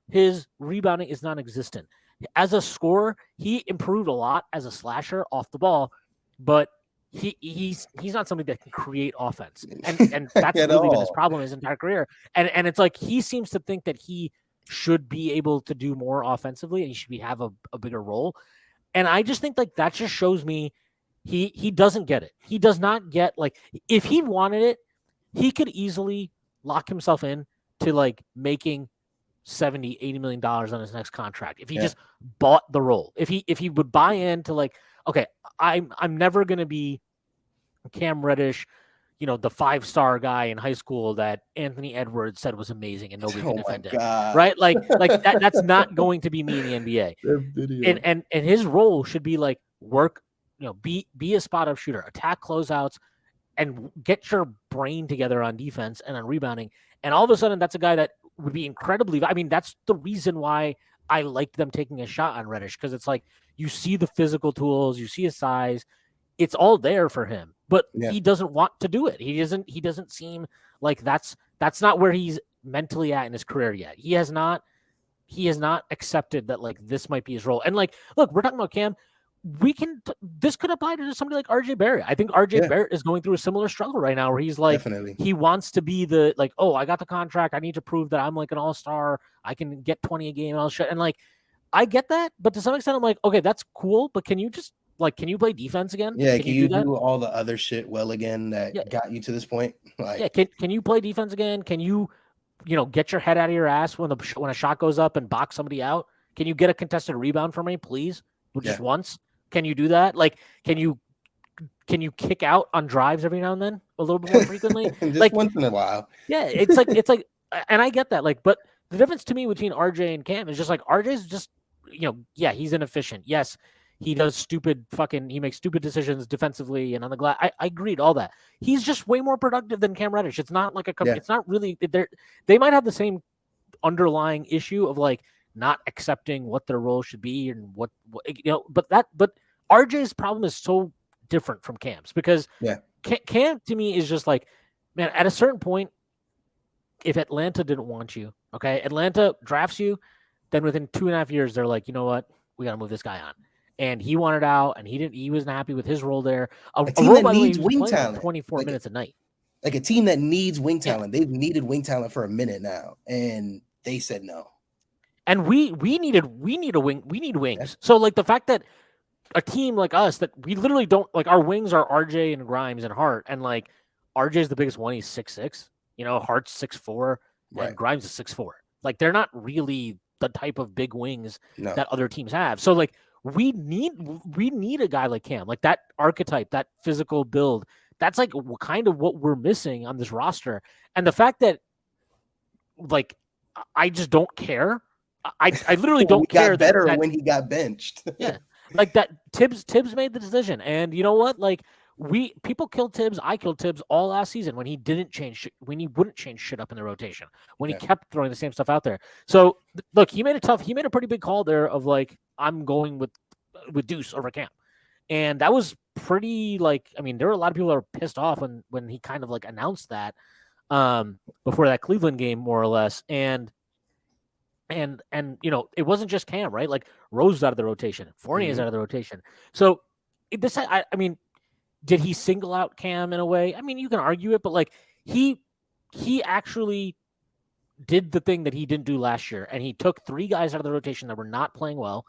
His rebounding is non-existent. As a scorer, he improved a lot as a slasher off the ball, but he's not somebody that can create offense, and that's really been his problem his entire career. And it's like he seems to think that he should be able to do more offensively, and he should have a bigger role. And I just think like that just shows me he doesn't get it. He does not get, like, if he wanted it, he could easily lock himself in to like making $70-80 million on his next contract if he just bought the role. If he would buy into like, okay, I'm never gonna be Cam Reddish, you know, the 5-star guy in high school that Anthony Edwards said was amazing and nobody can defend him, right? Like that's not going to be me in the NBA. And his role should be like work, you know, be a spot up shooter, attack closeouts, and get your brain together on defense and on rebounding. And all of a sudden, that's a guy that would be incredibly. I mean, that's the reason why I liked them taking a shot on Reddish, because it's like you see the physical tools, you see his size, it's all there for him, but he doesn't want to do it. He doesn't seem like that's not where he's mentally at in his career yet. He has not accepted that like this might be his role. And like, look, we're talking about Cam. This could apply to somebody like RJ Barrett. I think RJ Barrett is going through a similar struggle right now where he's like, he wants to be the, like, oh, I got the contract. I need to prove that I'm like an all-star. I can get 20 a game. And like, I get that. But to some extent, I'm like, okay, that's cool. But can you just like, can you play defense again? Yeah. Can you do all the other shit well again that got you to this point? Like, can you play defense again? Can you get your head out of your ass when a shot goes up and box somebody out? Can you get a contested rebound for me, please? Just once? Can you do that? Like, can you kick out on drives every now and then a little bit more frequently? just like once in a while. Yeah, it's like and I get that. Like, but the difference to me between RJ and Cam is just like RJ's just, yeah, he's inefficient. Yes, he does he makes stupid decisions defensively and on the glass. I agreed, all that. He's just way more productive than Cam Reddish. It's not like Yeah. it's not really, they might have the same underlying issue of like not accepting what their role should be and but RJ's problem is so different from Cam's because Yeah. Cam to me is just like, man, at a certain point, if Atlanta didn't want you, okay, Atlanta drafts you, then within 2.5 years, they're like, you know what, we got to move this guy on. And he wanted out, and he wasn't happy with his role there. A A team role, that by the way, needs he was wing playing like talent. 24 minutes a night. Like a team that needs wing Yeah. talent. They've needed wing talent for a minute now, and they said no. And we need wings. Yeah. So like the fact that a team like us that we literally don't like, our wings are RJ and Grimes and Hart, and like RJ's the biggest one, he's 6'6", Hart's 6'4", Right. and Grimes is 6'4". Like they're not really the type of big wings No. that other teams have. So like we need a guy like Cam, like that archetype, that physical build. That's like kind of what we're missing on this roster. And the fact that like I just don't care. I literally don't care. Got better when he got benched. Yeah, like that. Tibbs made the decision, and you know what? Like people killed Tibbs. I killed Tibbs all last season when he didn't change, when he wouldn't change shit up in the rotation, when he kept throwing the same stuff out there. So look, he made a pretty big call there of like, I'm going with Deuce over Cam, and that was pretty like, I mean, there were a lot of people that were pissed off when he kind of like announced that before that Cleveland game, more or less, and it wasn't just Cam, right? Like Rose is out of the rotation, Fournier is out of the rotation. So I mean, did he single out Cam in a way? I mean, you can argue it, but like he actually did the thing that he didn't do last year, and he took 3 guys out of the rotation that were not playing well.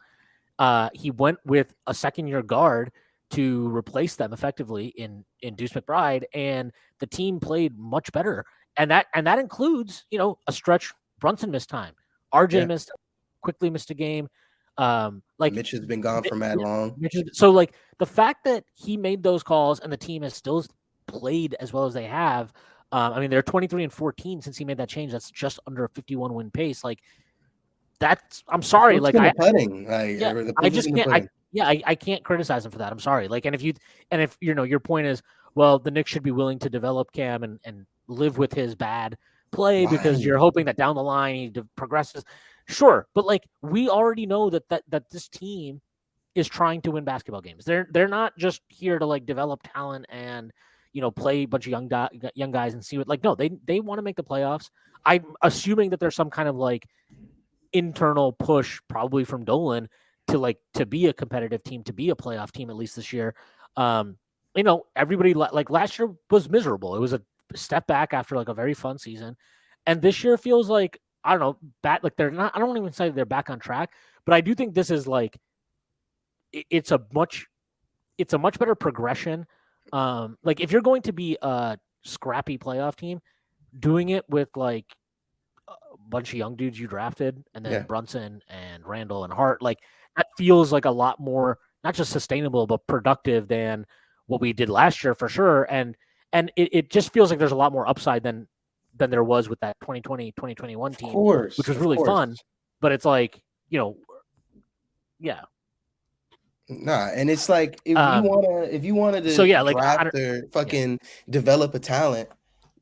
He went with a second-year guard to replace them effectively in Deuce McBride, and the team played much better. And that includes, a stretch. Brunson missed time. RJ quickly missed a game. Like Mitch has been gone for mad long. So like the fact that he made those calls and the team has still played as well as they have. I mean, they're 23-14 since he made that change. That's just under a 51 win pace. Like that's, I'm sorry. Like I just can't. I can't criticize him for that. I'm sorry. Like, and if your point is, well, the Knicks should be willing to develop Cam and live with his bad play because you're hoping that down the line he progresses. Sure, but like we already know that this team is trying to win basketball games. They're not just here to like develop talent and play a bunch of young guys and see what, like, no, they want to make the playoffs. I'm assuming that there's some kind of like internal push probably from Dolan to be a competitive team, to be a playoff team at least this year. Everybody like last year was miserable. It was a step back after like a very fun season, and this year feels like, I don't know, like they're not. I don't even say they're back on track, but I do think this is like it's a much better progression. Like if you're going to be a scrappy playoff team, doing it with like a bunch of young dudes you drafted, and then Brunson and Randall and Hart, like that feels like a lot more not just sustainable but productive than what we did last year for sure. And it just feels like there's a lot more upside than there was with that 2020, 2021 team, which was really fun. But it's like, yeah. Nah, and it's like if you wanted to draft or fucking develop a talent,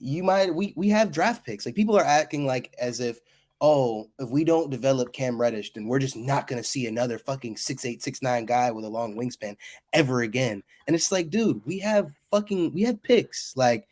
we have draft picks. Like people are acting like as if, oh, if we don't develop Cam Reddish, then we're just not gonna see another fucking 6'8", 6'9" guy with a long wingspan ever again. And it's like, dude, we have picks. Like,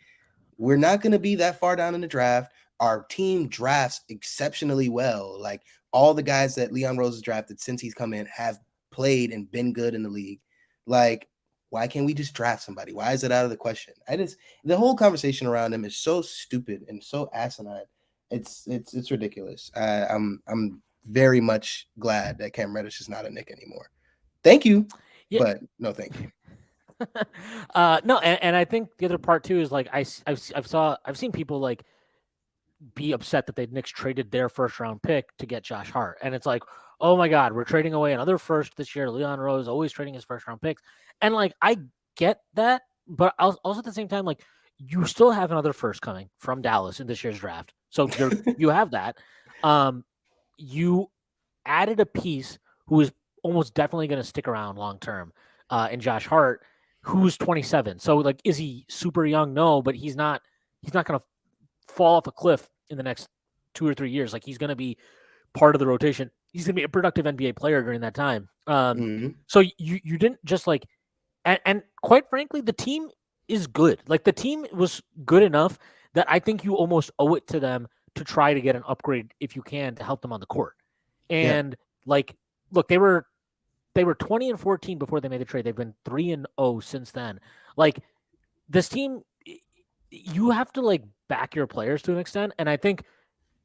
we're not gonna be that far down in the draft. Our team drafts exceptionally well. Like all the guys that Leon Rose has drafted since he's come in have played and been good in the league. Like, why can't we just draft somebody? Why is it out of the question? The whole conversation around him is so stupid and so asinine. It's ridiculous. I'm very much glad that Cam Reddish is not a Knick anymore. Thank you, but no, thank you. No, and I think the other part too is like I've seen people like be upset that the Knicks traded their first round pick to get Josh Hart, and it's like, oh my God, we're trading away another first this year. Leon Rose always trading his first round picks, and like I get that, but also at the same time, like you still have another first coming from Dallas in this year's draft. So you have that. You added a piece who is almost definitely going to stick around long term in Josh Hart, who's 27. So like, is he super young? No, but he's not. He's not going to fall off a cliff in the next 2 or 3 years. Like he's going to be part of the rotation. He's going to be a productive NBA player during that time. So you didn't just like, and quite frankly, the team is good. Like the team was good enough that I think you almost owe it to them to try to get an upgrade if you can to help them on the court. And like, look, they were 20-14 before they made the trade. They've been 3-0 since then. Like this team, you have to like back your players to an extent. And I think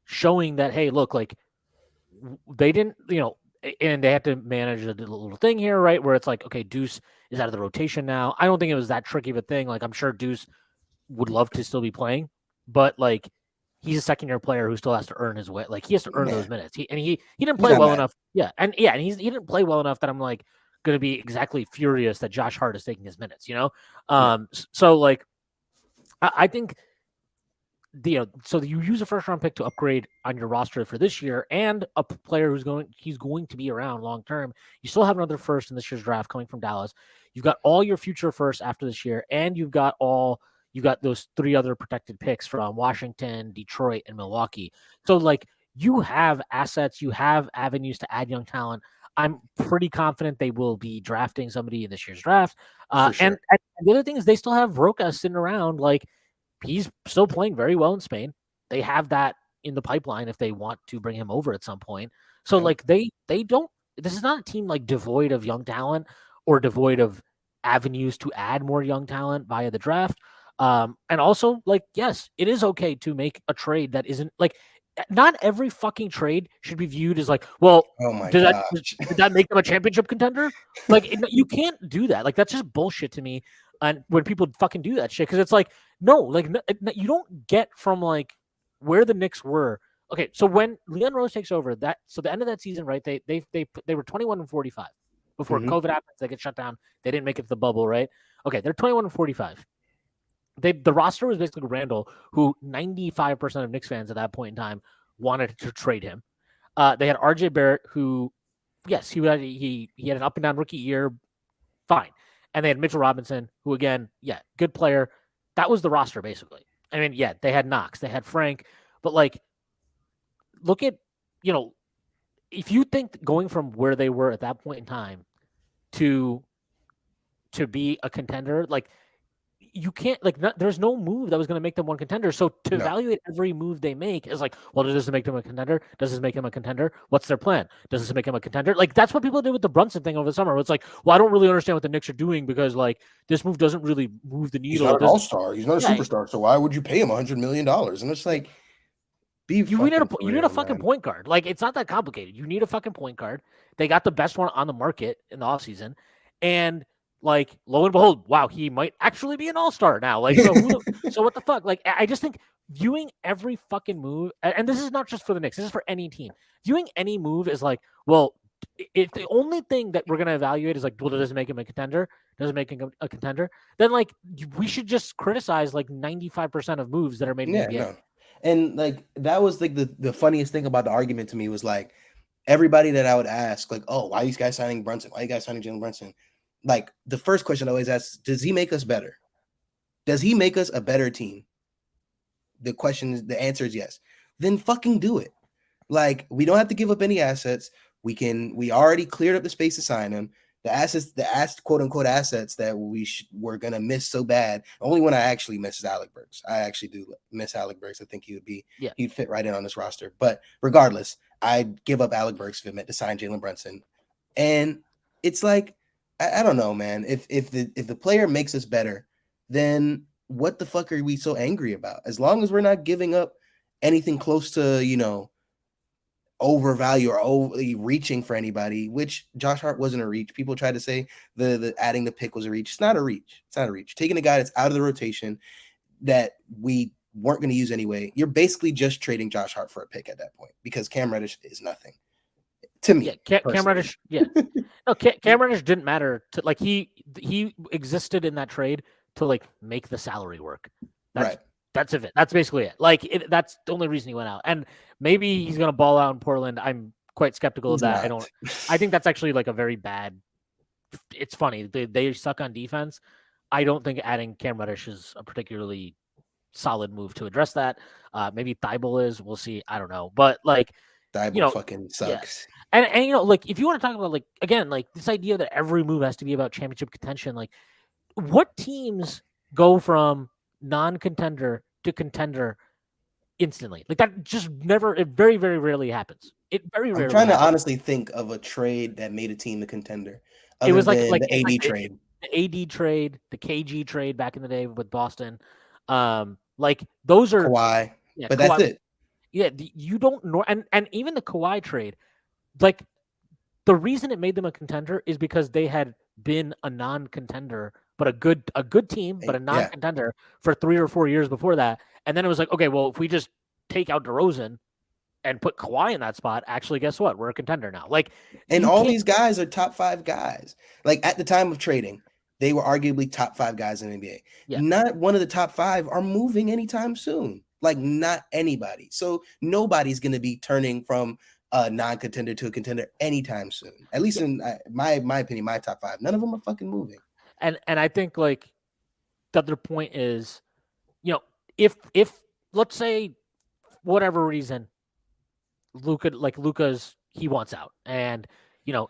showing that, hey, look, like they didn't, and they had to manage a little thing here, right? Where it's like, okay, Deuce is out of the rotation now. I don't think it was that tricky of a thing. Like I'm sure Deuce would love to still be playing, but like he's a second-year player who still has to earn his way. Like he has to earn those minutes. He didn't play well enough. Yeah, and he didn't play well enough that I'm like going to be exactly furious that Josh Hart is taking his minutes. So like I think so you use a first-round pick to upgrade on your roster for this year, and a player he's going to be around long term. You still have another first in this year's draft coming from Dallas. You've got all your future firsts after this year, and you've got those 3 other protected picks from Washington, Detroit, and Milwaukee. So like you have assets, you have avenues to add young talent. I'm pretty confident they will be drafting somebody in this year's draft. Sure. And the other thing is they still have Roca sitting around. Like he's still playing very well in Spain. They have that in the pipeline if they want to bring him over at some point. So like they don't. This is not a team like devoid of young talent or devoid of avenues to add more young talent via the draft. And also, like, yes, it is okay to make a trade that isn't like not every fucking trade should be viewed as like, well, did that make them a championship contender? Like, you can't do that. Like, that's just bullshit to me. And when people fucking do that shit, because it's like, no, like, you don't get from like where the Knicks were. Okay, so when Leon Rose takes over, the end of that season, right? They were 21-45 before COVID happens. They get shut down. They didn't make it to the bubble, right? Okay, they're 21-45. The roster was basically Randall, who 95% of Knicks fans at that point in time wanted to trade him. They had RJ Barrett, who, yes, he had an up and down rookie year, fine. And they had Mitchell Robinson, who again, yeah, good player. That was the roster basically. I mean, yeah, they had Knox, they had Frank, but like, look at, if you think going from where they were at that point in time to be a contender, like, you can't there's no move that was going to make them one contender. So to evaluate every move they make is like, well, does this make them a contender? Does this make them a contender? What's their plan? Does this make them a contender? Like that's what people did with the Brunson thing over the summer. It's like, well, I don't really understand what the Knicks are doing because like this move doesn't really move the needle. He's not an all-star. He's not a superstar. So why would you pay him $100 million? And it's like, you need a fucking point guard. Like it's not that complicated. You need a fucking point guard. They got the best one on the market in the offseason. And like, lo and behold, wow, he might actually be an all-star now. Like, so what the fuck? Like, I just think viewing every fucking move, and this is not just for the Knicks, this is for any team. Viewing any move is like, well, if the only thing that we're going to evaluate is like, well, does it make him a contender? Does it make him a contender? Then, like, we should just criticize like 95% of moves that are made in the NBA. No. And like, that was like the funniest thing about the argument to me was like, everybody that I would ask, like, oh, why are these guys signing Brunson? Why are you guys signing Jalen Brunson? Like the first question I always ask, does he make us better? Does he make us a better team? The answer is yes. Then fucking do it. Like we don't have to give up any assets. We already cleared up the space to sign him. The quote unquote assets that we're going to miss so bad. The only one I actually miss is Alec Burks. I actually do miss Alec Burks. I think he'd fit right in on this roster. But regardless, I'd give up Alec Burks if it meant to sign Jalen Brunson. And it's like, I don't know, man. If the player makes us better, then what the fuck are we so angry about? As long as we're not giving up anything close to, overvalue or overly reaching for anybody, which Josh Hart wasn't a reach. People try to say the adding the pick was a reach. It's not a reach. It's not a reach. Taking a guy that's out of the rotation that we weren't going to use anyway, you're basically just trading Josh Hart for a pick at that point because Cam Reddish is nothing. To me, Cam Reddish, no, Cam Reddish didn't matter to like he existed in that trade to like make the salary work. That's it. That's basically it. Like that's the only reason he went out. And maybe he's gonna ball out in Portland. I'm quite skeptical of He's that. not. I think that's actually like a very bad. It's funny. They suck on defense. I don't think adding Cam Reddish is a particularly solid move to address that. Maybe Thibault is. We'll see. I don't know. But like, Thibault fucking yeah. sucks. And like if you want to talk about like again, like this idea that every move has to be about championship contention, like what teams go from non-contender to contender instantly? Like that just never. It very very rarely happens. It very rarely. I'm trying to happens. honestly think of a trade that made a team a contender. It was like the AD trade. The AD trade, the KG trade back in the day with Boston. Like those are Kawhi, but Kawhi, that's it. Yeah, you don't know, and even the Kawhi trade, like the reason it made them a contender is because they had been a non-contender, but a good team, but a non-contender for 3 or 4 years before that, and then it was like, okay, well, if we just take out DeRozan and put Kawhi in that spot, actually, guess what? We're a contender now. Like, and all these guys are top 5 guys. Like at the time of trading, they were arguably top 5 guys in the NBA. Yeah. Not one of the top 5 are moving anytime soon. Like not anybody. So nobody's going to be turning from a non-contender to a contender anytime soon. At least in my opinion, my top 5. None of them are fucking moving. And I think like the other point is, if let's say whatever reason Luka's he wants out and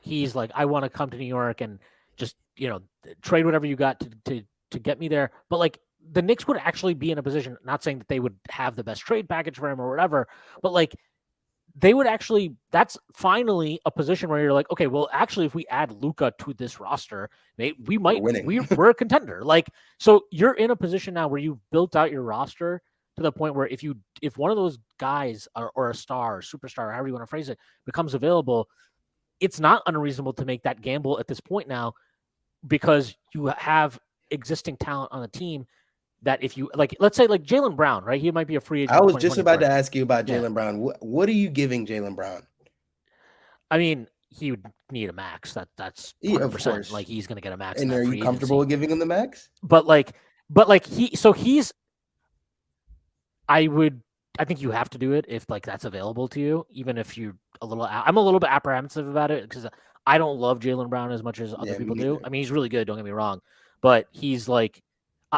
he's like, I want to come to New York and just trade whatever you got to get me there. But like the Knicks would actually be in a position, not saying that they would have the best trade package for him or whatever, but like they would actually, that's finally a position where you're like, okay, well, actually, if we add Luka to this roster, we're a contender. Like, so you're in a position now where you've built out your roster to the point where if one of those guys or a star or superstar, however you want to phrase it, becomes available, it's not unreasonable to make that gamble at this point now because you have existing talent on the team that if you like, let's say like Jaylen Brown, right? He might be a free agent. I was just about to ask you about Jaylen Brown. What are you giving Jaylen Brown? I mean, he would need a max. That's 100%. Of course. Like he's going to get a max. And are you comfortable with giving him the max? But he's. I think you have to do it if like that's available to you, even if you're I'm a little bit apprehensive about it because I don't love Jaylen Brown as much as other people do. I mean, he's really good. Don't get me wrong, but he's like.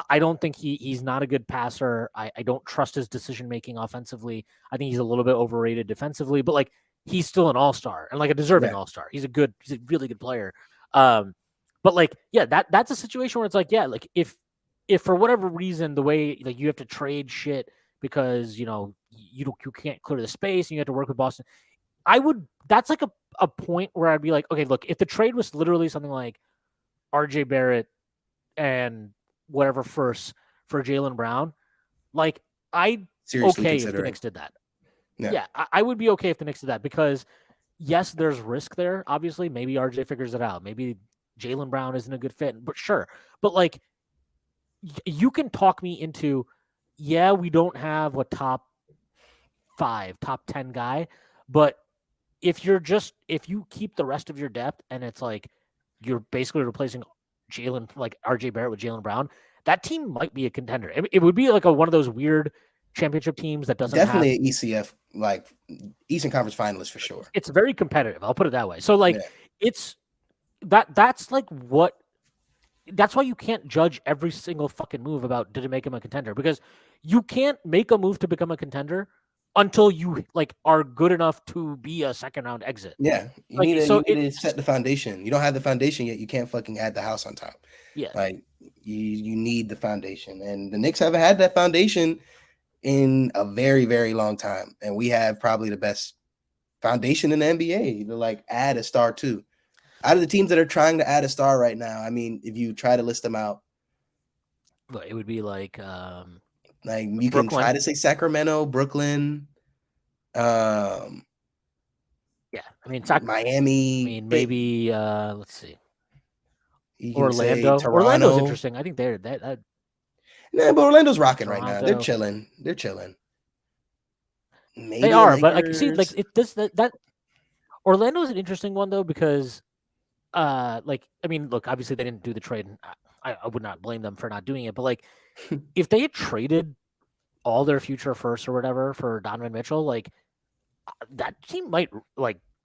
I don't think he's not a good passer. I don't trust his decision making offensively. I think he's a little bit overrated defensively, but like he's still an all-star and like a deserving all-star. He's a really good player. But like, yeah, that's a situation where it's like, yeah, like if for whatever reason the way like you have to trade shit because you can't clear the space and you have to work with Boston, that's like a point where I'd be like, okay, look, if the trade was literally something like RJ Barrett and whatever first for Jaylen Brown, like I'd okay if the Knicks did that. Yeah, I would be okay if the Knicks did that because yes, there's risk there. Obviously, maybe RJ figures it out. Maybe Jaylen Brown isn't a good fit, but sure. But like, you can talk me into, yeah, we don't have a top 5, top 10 guy, but if you keep the rest of your depth and it's like you're basically replacing Jaylen, like RJ Barrett with Jaylen Brown, that team might be a contender. It would be like one of those weird championship teams that doesn't definitely an ECF, like Eastern Conference finalist for sure. It's very competitive. I'll put it that way. So like it's that's like that's why you can't judge every single fucking move about did it make him a contender, because you can't make a move to become a contender until you like are good enough to be a second round exit. Yeah, you need to set the foundation. You don't have the foundation yet. You can't fucking add the house on top. Yeah, like you need the foundation, and the Knicks haven't had that foundation in a very, very long time. And we have probably the best foundation in the NBA to like add a star to. Out of the teams that are trying to add a star right now, I mean, if you try to list them out, it would be like you can try to say Sacramento, Brooklyn, yeah, I mean Miami. I mean maybe let's see, Orlando. Orlando's interesting. I think they're that. Nah, but Orlando's rocking right now. They're chilling. Maybe they are, but like see, like that Orlando's an interesting one though because, like I mean, look, obviously they didn't do the trade, and I would not blame them for not doing it, but like if they had traded all their future firsts or whatever for Donovan Mitchell, like that team might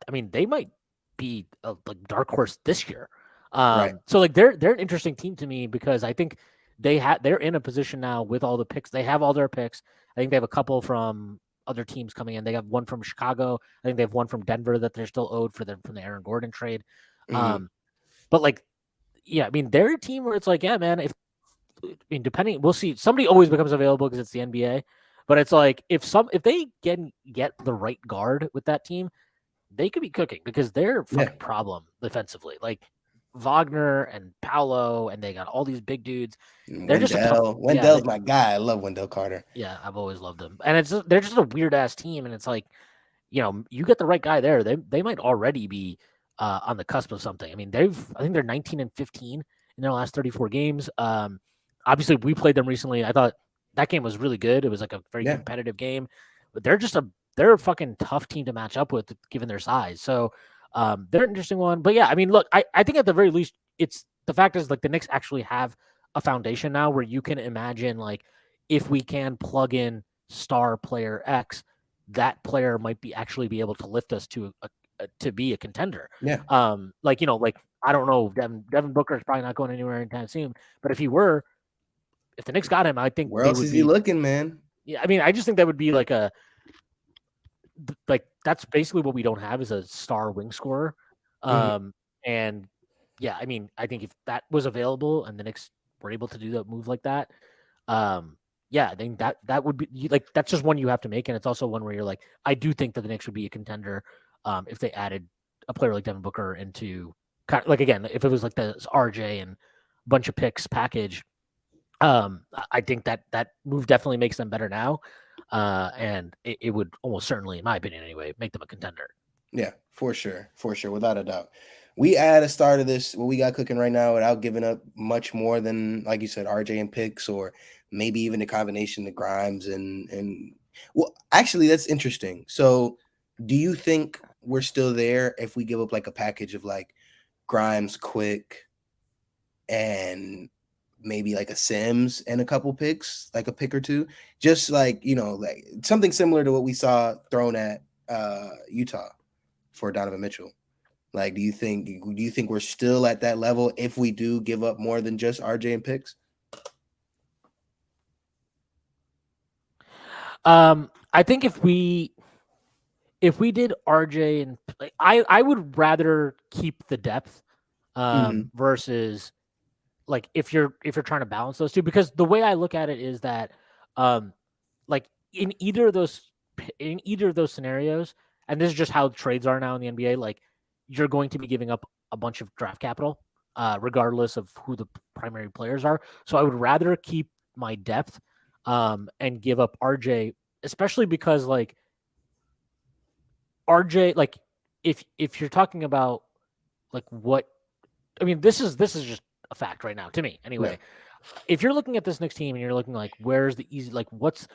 they might be a like dark horse this year. Right. So like they're an interesting team to me because I think they're in a position now with all the picks. They have all their picks. I think they have a couple from other teams coming in. They have one from Chicago. I think they have one from Denver that they're still owed from the Aaron Gordon trade. Mm-hmm. But like, yeah, I mean, they're a team where it's like, yeah, man, depending, we'll see. Somebody always becomes available because it's the NBA. But it's like if they get the right guard with that team, they could be cooking because they're a Yeah. fucking problem defensively. Like Wagner and Paolo, and they got all these big dudes. They're just a tough. Wendell's my guy. I love Wendell Carter. Yeah, I've always loved them, and they're just a weird ass team, and it's like, you get the right guy there, they might already be on the cusp of something. I mean, I think they're 19-15 in their last 34 games. Obviously, we played them recently. I thought that game was really good. It was like a very competitive game, but they're a fucking tough team to match up with given their size. So they're an interesting one. But yeah, I mean, look, I think at the very least, it's the fact is like the Knicks actually have a foundation now where you can imagine like if we can plug in star player X, that player might actually be able to lift us to be a contender. Yeah. Like I don't know, Devin Booker is probably not going anywhere anytime soon. But if the Knicks got him, I think where else is he looking, man? Yeah, I mean, I just think that would be like that's basically what we don't have is a star wing scorer. And yeah, I mean, I think if that was available and the Knicks were able to do that move like that, yeah, I think that would be like that's just one you have to make, and it's also one where you're like, I do think that the Knicks would be a contender if they added a player like Devin Booker into like again, if it was like the RJ and bunch of picks package. I think that move definitely makes them better now, and it would almost certainly, in my opinion anyway, make them a contender. Yeah, for sure, without a doubt. We add a start of this, what we got cooking right now, without giving up much more than, like you said, RJ and picks, or maybe even a combination of Grimes and. Well, actually, that's interesting. So, do you think we're still there if we give up like a package of like Grimes, Quick, and maybe like a Sims and a couple picks, like a pick or two, just like like something similar to what we saw thrown at Utah for Donovan Mitchell? Like, do you think we're still at that level if we do give up more than just RJ and picks? I think if we did RJ and I would rather keep the depth versus like if you're trying to balance those two, because the way I look at it is that like in either of those scenarios, and this is just how trades are now in the NBA, like you're going to be giving up a bunch of draft capital regardless of who the primary players are. So I would rather keep my depth and give up RJ, especially because like RJ, like if you're talking about like what I mean, this is just a fact right now to me anyway. Yeah. If you're looking at this Knicks team and you're looking like where's the easy, like what's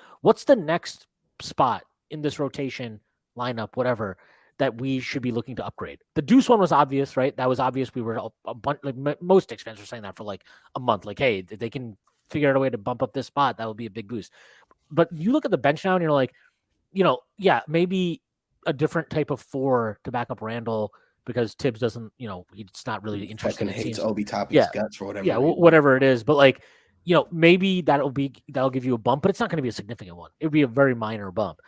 the next spot in this rotation lineup, whatever, that we should be looking to upgrade. The Deuce one was obvious, right? That was obvious. We were a bunch, like most Knicks fans were saying that for like a month. Like, hey, if they can figure out a way to bump up this spot, that would be a big boost. But you look at the bench now and you're like, yeah, maybe a different type of four to back up Randall because Tibbs doesn't, he's not really interested. Fucking hates Obi Toppin's guts for whatever. Yeah, whatever it is. But like, maybe that'll give you a bump, but it's not going to be a significant one. It would be a very minor bump.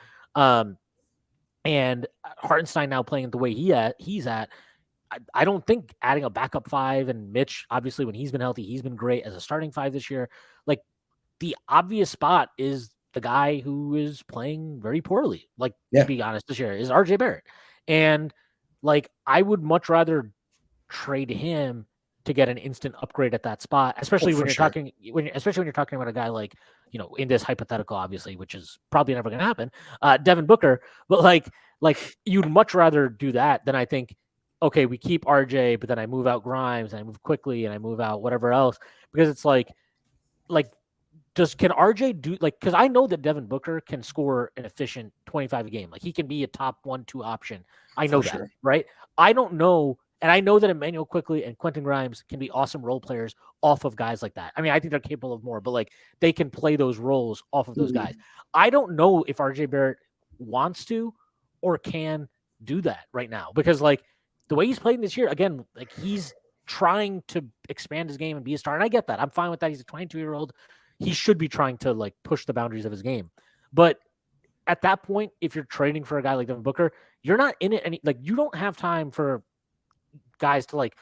And Hartenstein now playing the way he's at, I don't think adding a backup five and Mitch, obviously when he's been healthy, he's been great as a starting five this year. Like the obvious spot is the guy who is playing very poorly. Like to be honest, this year is RJ Barrett. And like, I would much rather trade him to get an instant upgrade at that spot, especially when you're talking about a guy like, in this hypothetical, obviously, which is probably never going to happen, Devin Booker. But like you'd much rather do that than I think, okay, we keep RJ, but then I move out Grimes and I move quickly and I move out whatever else, because it's like can RJ do like, because I know that Devin Booker can score an efficient 25 a game. Like he can be a top 1-2 option. I know that, right? I don't know And I know that Emmanuel Quickley and Quentin Grimes can be awesome role players off of guys like that. I mean, I think they're capable of more, but like they can play those roles off of those guys. I don't know if RJ Barrett wants to or can do that right now because like the way he's playing this year, again, like he's trying to expand his game and be a star. And I get that. I'm fine with that. He's a 22-year-old. He should be trying to like push the boundaries of his game. But at that point, if you're trading for a guy like Devin Booker, you're not in it any like you don't have time for guys to like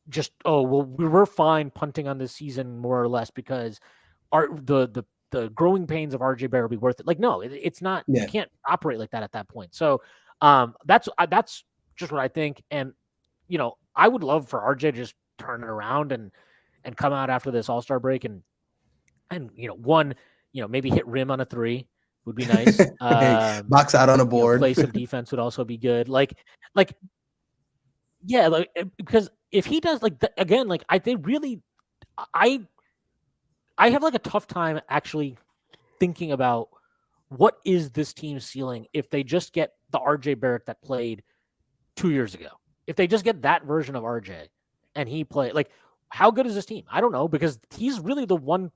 just we're fine punting on this season more or less because the growing pains of RJ Barrett will be worth it. Like no, it's not. Yeah. You can't operate like that at that point. So that's just what I think. And I would love for RJ to just turn it around and come out after this All-Star break and maybe hit rim on a three would be nice. Box out on a board. Play some defense would also be good. Yeah, because if he does again, I have like a tough time actually thinking about what is this team's ceiling if they just get the RJ Barrett that played 2 years ago. If they just get that version of RJ and he played, how good is this team? I don't know because he's really the one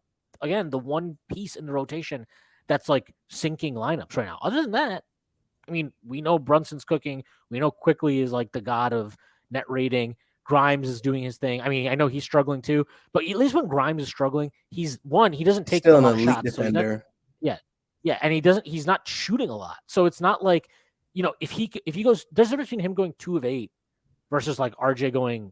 piece in the rotation that's like sinking lineups right now. Other than that, I mean, we know Brunson's cooking. We know Quickley is like the god of net rating. Grimes is doing his thing. I mean, I know he's struggling too, but at least when Grimes is struggling, he doesn't take still a an lot of elite shots. defender. So and he's not shooting a lot. So it's not like, if he goes, there's a difference between him going 2 of 8 versus like RJ going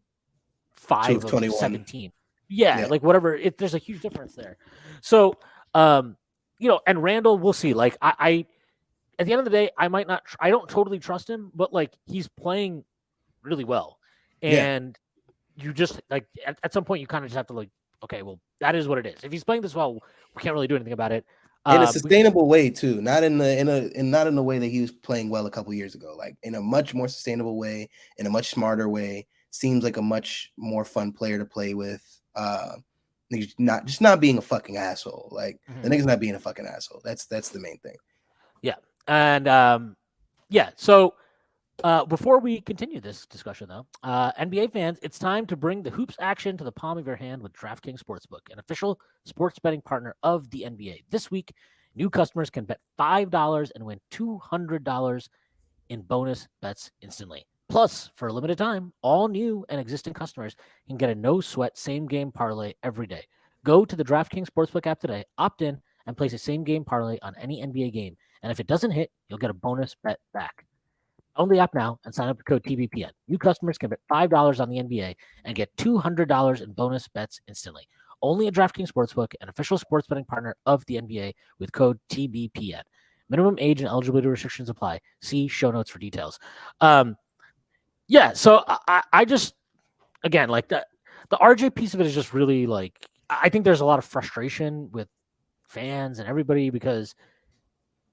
5 of 17. Yeah, like whatever. There's a huge difference there. So, and Randall, we'll see. Like I at the end of the day, I don't totally trust him, but like he's playing really well. And you just like at some point you kind of just have to like, okay, well, that is what it is. If he's playing this well, we can't really do anything about it. In a sustainable way too, not in the way that he was playing well a couple years ago. Like in a much more sustainable way, in a much smarter way. Seems like a much more fun player to play with. He's not being a fucking asshole. Like the nigga's not being a fucking asshole. That's the main thing. Yeah, and So before we continue this discussion, though, NBA fans, it's time to bring the hoops action to the palm of your hand with DraftKings Sportsbook, an official sports betting partner of the NBA. This week, new customers can bet $5 and win $200 in bonus bets instantly. Plus, for a limited time, all new and existing customers can get a no-sweat same-game parlay every day. Go to the DraftKings Sportsbook app today, opt in, and place a same-game parlay on any NBA game. And if it doesn't hit, you'll get a bonus bet back. Download the app now and sign up with code TBPN. New customers can bet $5 on the NBA and get $200 in bonus bets instantly. Only at DraftKings Sportsbook, an official sports betting partner of the NBA, with code TBPN. Minimum age and eligibility restrictions apply. See show notes for details. So I just, again, like the RJ piece of it is just really like, I think there's a lot of frustration with fans and everybody because,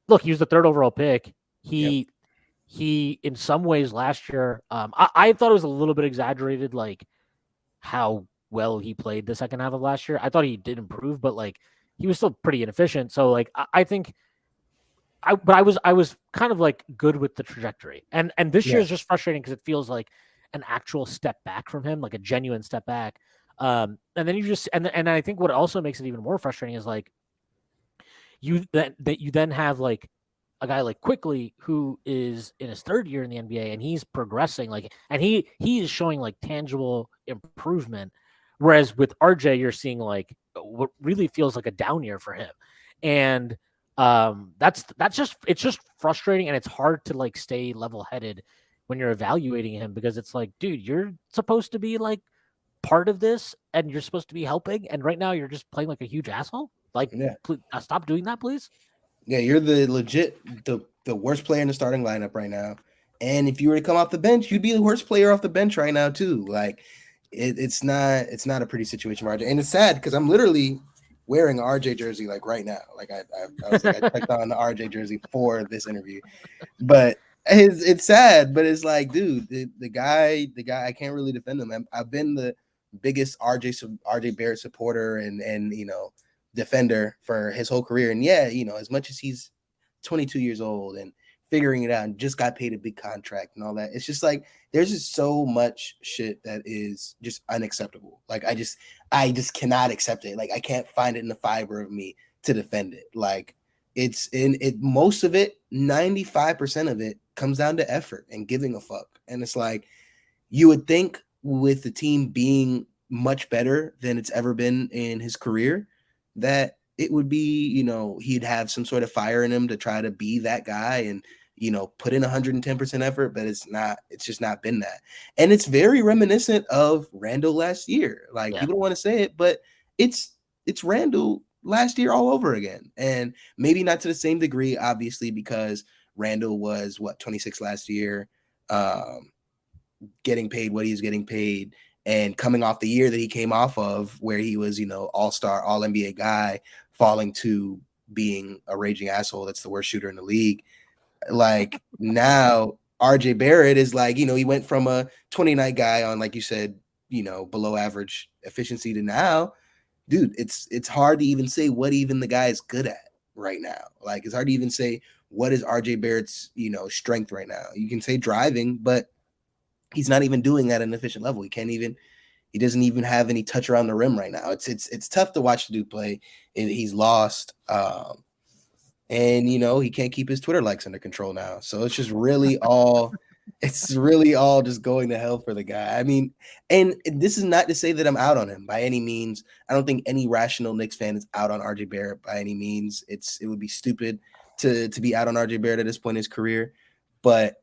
look, he was the 3rd overall pick. He in some ways last year, I thought it was a little bit exaggerated, like how well he played the second half of last year. I thought he did improve, but like he was still pretty inefficient. So like I think I was kind of like good with the trajectory. And this year is just frustrating because it feels like an actual step back from him, like a genuine step back. And then you just and I think what also makes it even more frustrating is like you then have like a guy like Quickley who is in his 3rd year in the NBA and he's progressing and he is showing like tangible improvement, whereas with RJ you're seeing like what really feels like a down year for him, and it's just frustrating and it's hard to like stay level headed when you're evaluating him because it's like, dude, you're supposed to be like part of this and you're supposed to be helping, and right now you're just playing like a huge asshole. Like, stop doing that, please. Yeah, you're the worst player in the starting lineup right now. And if you were to come off the bench, you'd be the worst player off the bench right now too. Like it's not a pretty situation for RJ. And it's sad because I'm literally wearing an RJ jersey like right now. Like I was like I checked on the RJ jersey for this interview. But it's sad, but it's like, dude, the guy I can't really defend him. I've been the biggest RJ Barrett supporter and defender for his whole career. And as much as he's 22 years old and figuring it out and just got paid a big contract and all that. It's just like there's just so much shit that is just unacceptable. Like I just cannot accept it. Like I can't find it in the fiber of me to defend it. Like it's in it, most of it, 95% of it comes down to effort and giving a fuck. And it's like you would think with the team being much better than it's ever been in his career that it would be, he'd have some sort of fire in him to try to be that guy and, put in 110% effort, but it's just not been that. And it's very reminiscent of Randall last year. Like people don't want to say it, but it's Randall last year all over again. And maybe not to the same degree, obviously, because Randall was 26 last year, getting paid what he's getting paid and coming off the year that he came off of where he was, all-star, all-NBA guy, falling to being a raging asshole that's the worst shooter in the league. Like now RJ Barrett is like, he went from a 20-night guy on, like you said, below average efficiency to now, dude, it's hard to even say what even the guy is good at right now. Like it's hard to even say what is RJ Barrett's, strength right now. You can say driving, but he's not even doing that at an efficient level. He doesn't even have any touch around the rim right now. It's tough to watch the dude play. He's lost. And he can't keep his Twitter likes under control now. So it's just really all just going to hell for the guy. I mean, and this is not to say that I'm out on him by any means. I don't think any rational Knicks fan is out on RJ Barrett by any means. It would be stupid to be out on RJ Barrett at this point in his career, but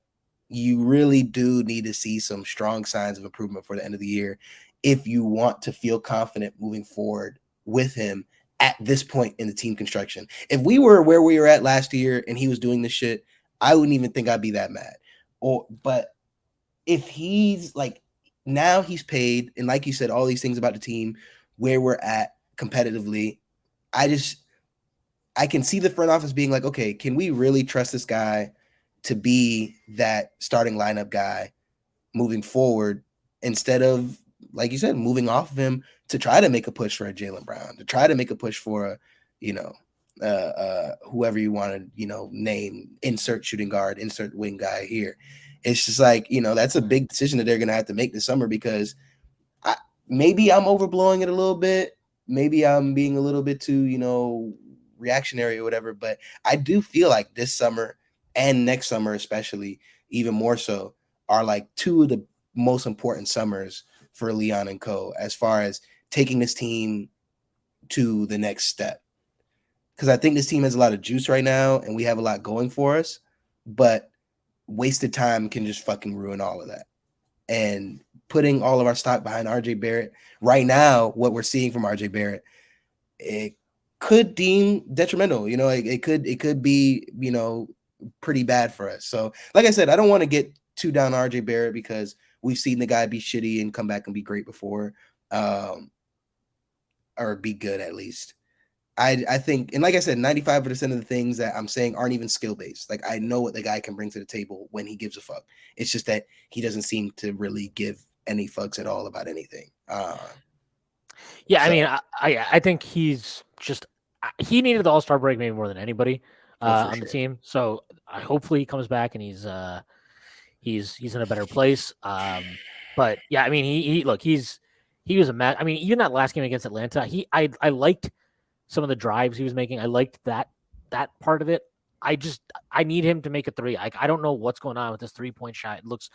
you really do need to see some strong signs of improvement for the end of the year if you want to feel confident moving forward with him at this point in the team construction. If we were where we were at last year and he was doing this shit, I wouldn't even think I'd be that mad. But if he's like, now he's paid, and like you said, all these things about the team, where we're at competitively, I can see the front office being like, okay, can we really trust this guy to be that starting lineup guy moving forward instead of, like you said, moving off of him to try to make a push for a Jaylen Brown, to try to make a push for a, whoever you want to, name, insert shooting guard, insert wing guy here. It's just like, that's a big decision that they're going to have to make this summer because maybe I'm overblowing it a little bit. Maybe I'm being a little bit too, reactionary or whatever, but I do feel like this summer and next summer, especially even more so, are like two of the most important summers for Leon and co. as far as taking this team to the next step. Because I think this team has a lot of juice right now and we have a lot going for us, but wasted time can just fucking ruin all of that. And putting all of our stock behind RJ Barrett right now, what we're seeing from RJ Barrett, it could deem detrimental. It could be, pretty bad for us. So like I said, I don't want to get too down on RJ Barrett because we've seen the guy be shitty and come back and be great before, or be good at least. I think, and like I said, 95% of the things that I'm saying aren't even skill based. Like I know what the guy can bring to the table when he gives a fuck. It's just that he doesn't seem to really give any fucks at all about anything. Yeah, so. I mean, I think he's just he needed the All-Star break maybe more than anybody on the team. So hopefully he comes back and he's in a better place. But yeah, I mean, he was a mess. I mean, even that last game against Atlanta, I liked some of the drives he was making. I liked that part of it. I need him to make a three. I don't know what's going on with this 3-point shot. It looks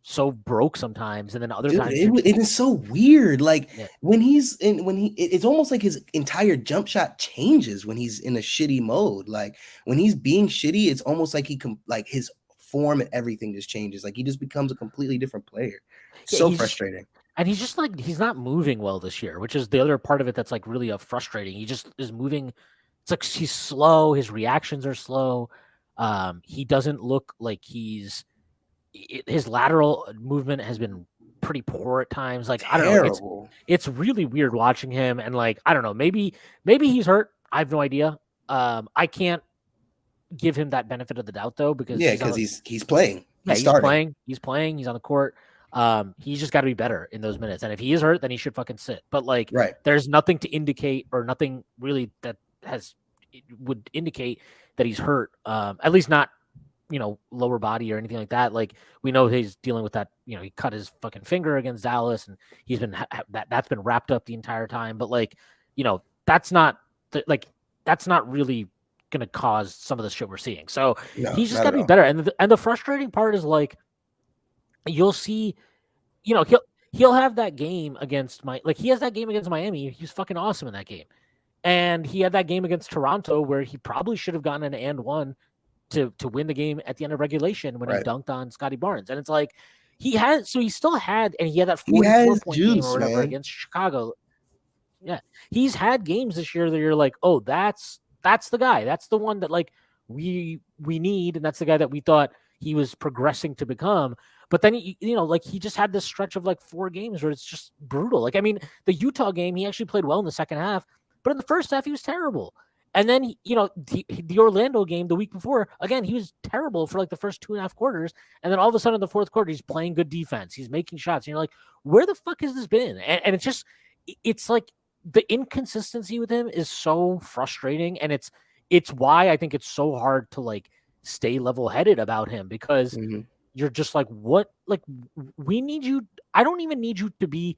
so broke sometimes, and then other times it is so weird. Like when it's almost like his entire jump shot changes when he's in a shitty mode. Like when he's being shitty, it's almost like like his form and everything just changes. Like he just becomes a completely different player. So frustrating. And he's just like, he's not moving well this year, which is the other part of it that's like really frustrating. He just is moving. It's like he's slow. His reactions are slow. He doesn't look like his lateral movement has been pretty poor at times. Like, I don't know. It's really weird watching him. And like, I don't know, maybe he's hurt. I have no idea. I can't give him that benefit of the doubt though, because he's playing. He's playing. He's on the court. He's just got to be better in those minutes. And if he is hurt, then he should fucking sit. But like, there's nothing to indicate, or nothing really that would indicate that he's hurt. At least not lower body or anything like that. Like we know he's dealing with that. He cut his fucking finger against Dallas, and he's been that's been wrapped up the entire time. But like, that's not that's not really gonna cause some of the shit we're seeing. So No, he's just not got at to be all. better. And the frustrating part is like you'll see, he'll have that game against he has that game against Miami. He's fucking awesome in that game. And he had that game against Toronto where he probably should have gotten an and one to win the game at the end of regulation when he Right. dunked on Scotty Barnes. And it's like he still had, and he had that He 44 has point game or juice, whatever man. against Chicago. Yeah. He's had games this year that you're like, oh, that's the guy. That's the one that like we need, and that's the guy that we thought he was progressing to become. But then like he just had this stretch of like 4 games where it's just brutal. Like I mean, the Utah game, he actually played well in the second half, but in the first half he was terrible. And then the Orlando game the week before, again, he was terrible for like the first 2.5 quarters, and then all of a sudden in the fourth quarter he's playing good defense, he's making shots, and you're like, where the fuck has this been? And it's like the inconsistency with him is so frustrating, and it's why I think it's so hard to like stay level-headed about him, because Mm-hmm. you're just like, what? Like, we need you. I don't even need you to be.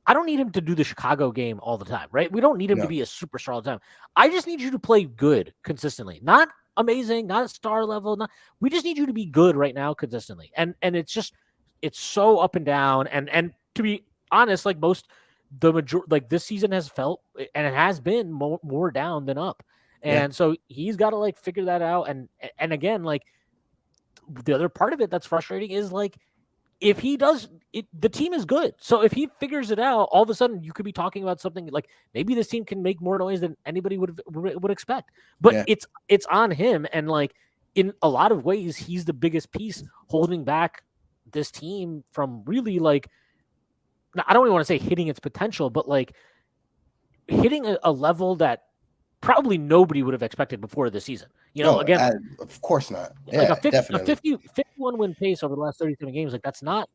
I don't need him to do the Chicago game all the time, right? We don't need him to No. be a superstar all the time. I just need you to play good consistently, not amazing, not star level. We just need you to be good right now consistently, and it's so up and down. And to be honest, like like this season has felt, and it has been more down than up, Yeah. and so he's got to like figure that out. And again, like the other part of it that's frustrating is like if he does it, the team is good. So if he figures it out, all of a sudden you could be talking about something like maybe this team can make more noise than anybody would expect. But Yeah. it's on him, and like in a lot of ways, he's the biggest piece holding back this team from really like, I don't even want to say hitting its potential, but like hitting a level that probably nobody would have expected before the season. No, Again, of course not. like Yeah, a definitely. 51 win pace over the last 37 games, like that's not,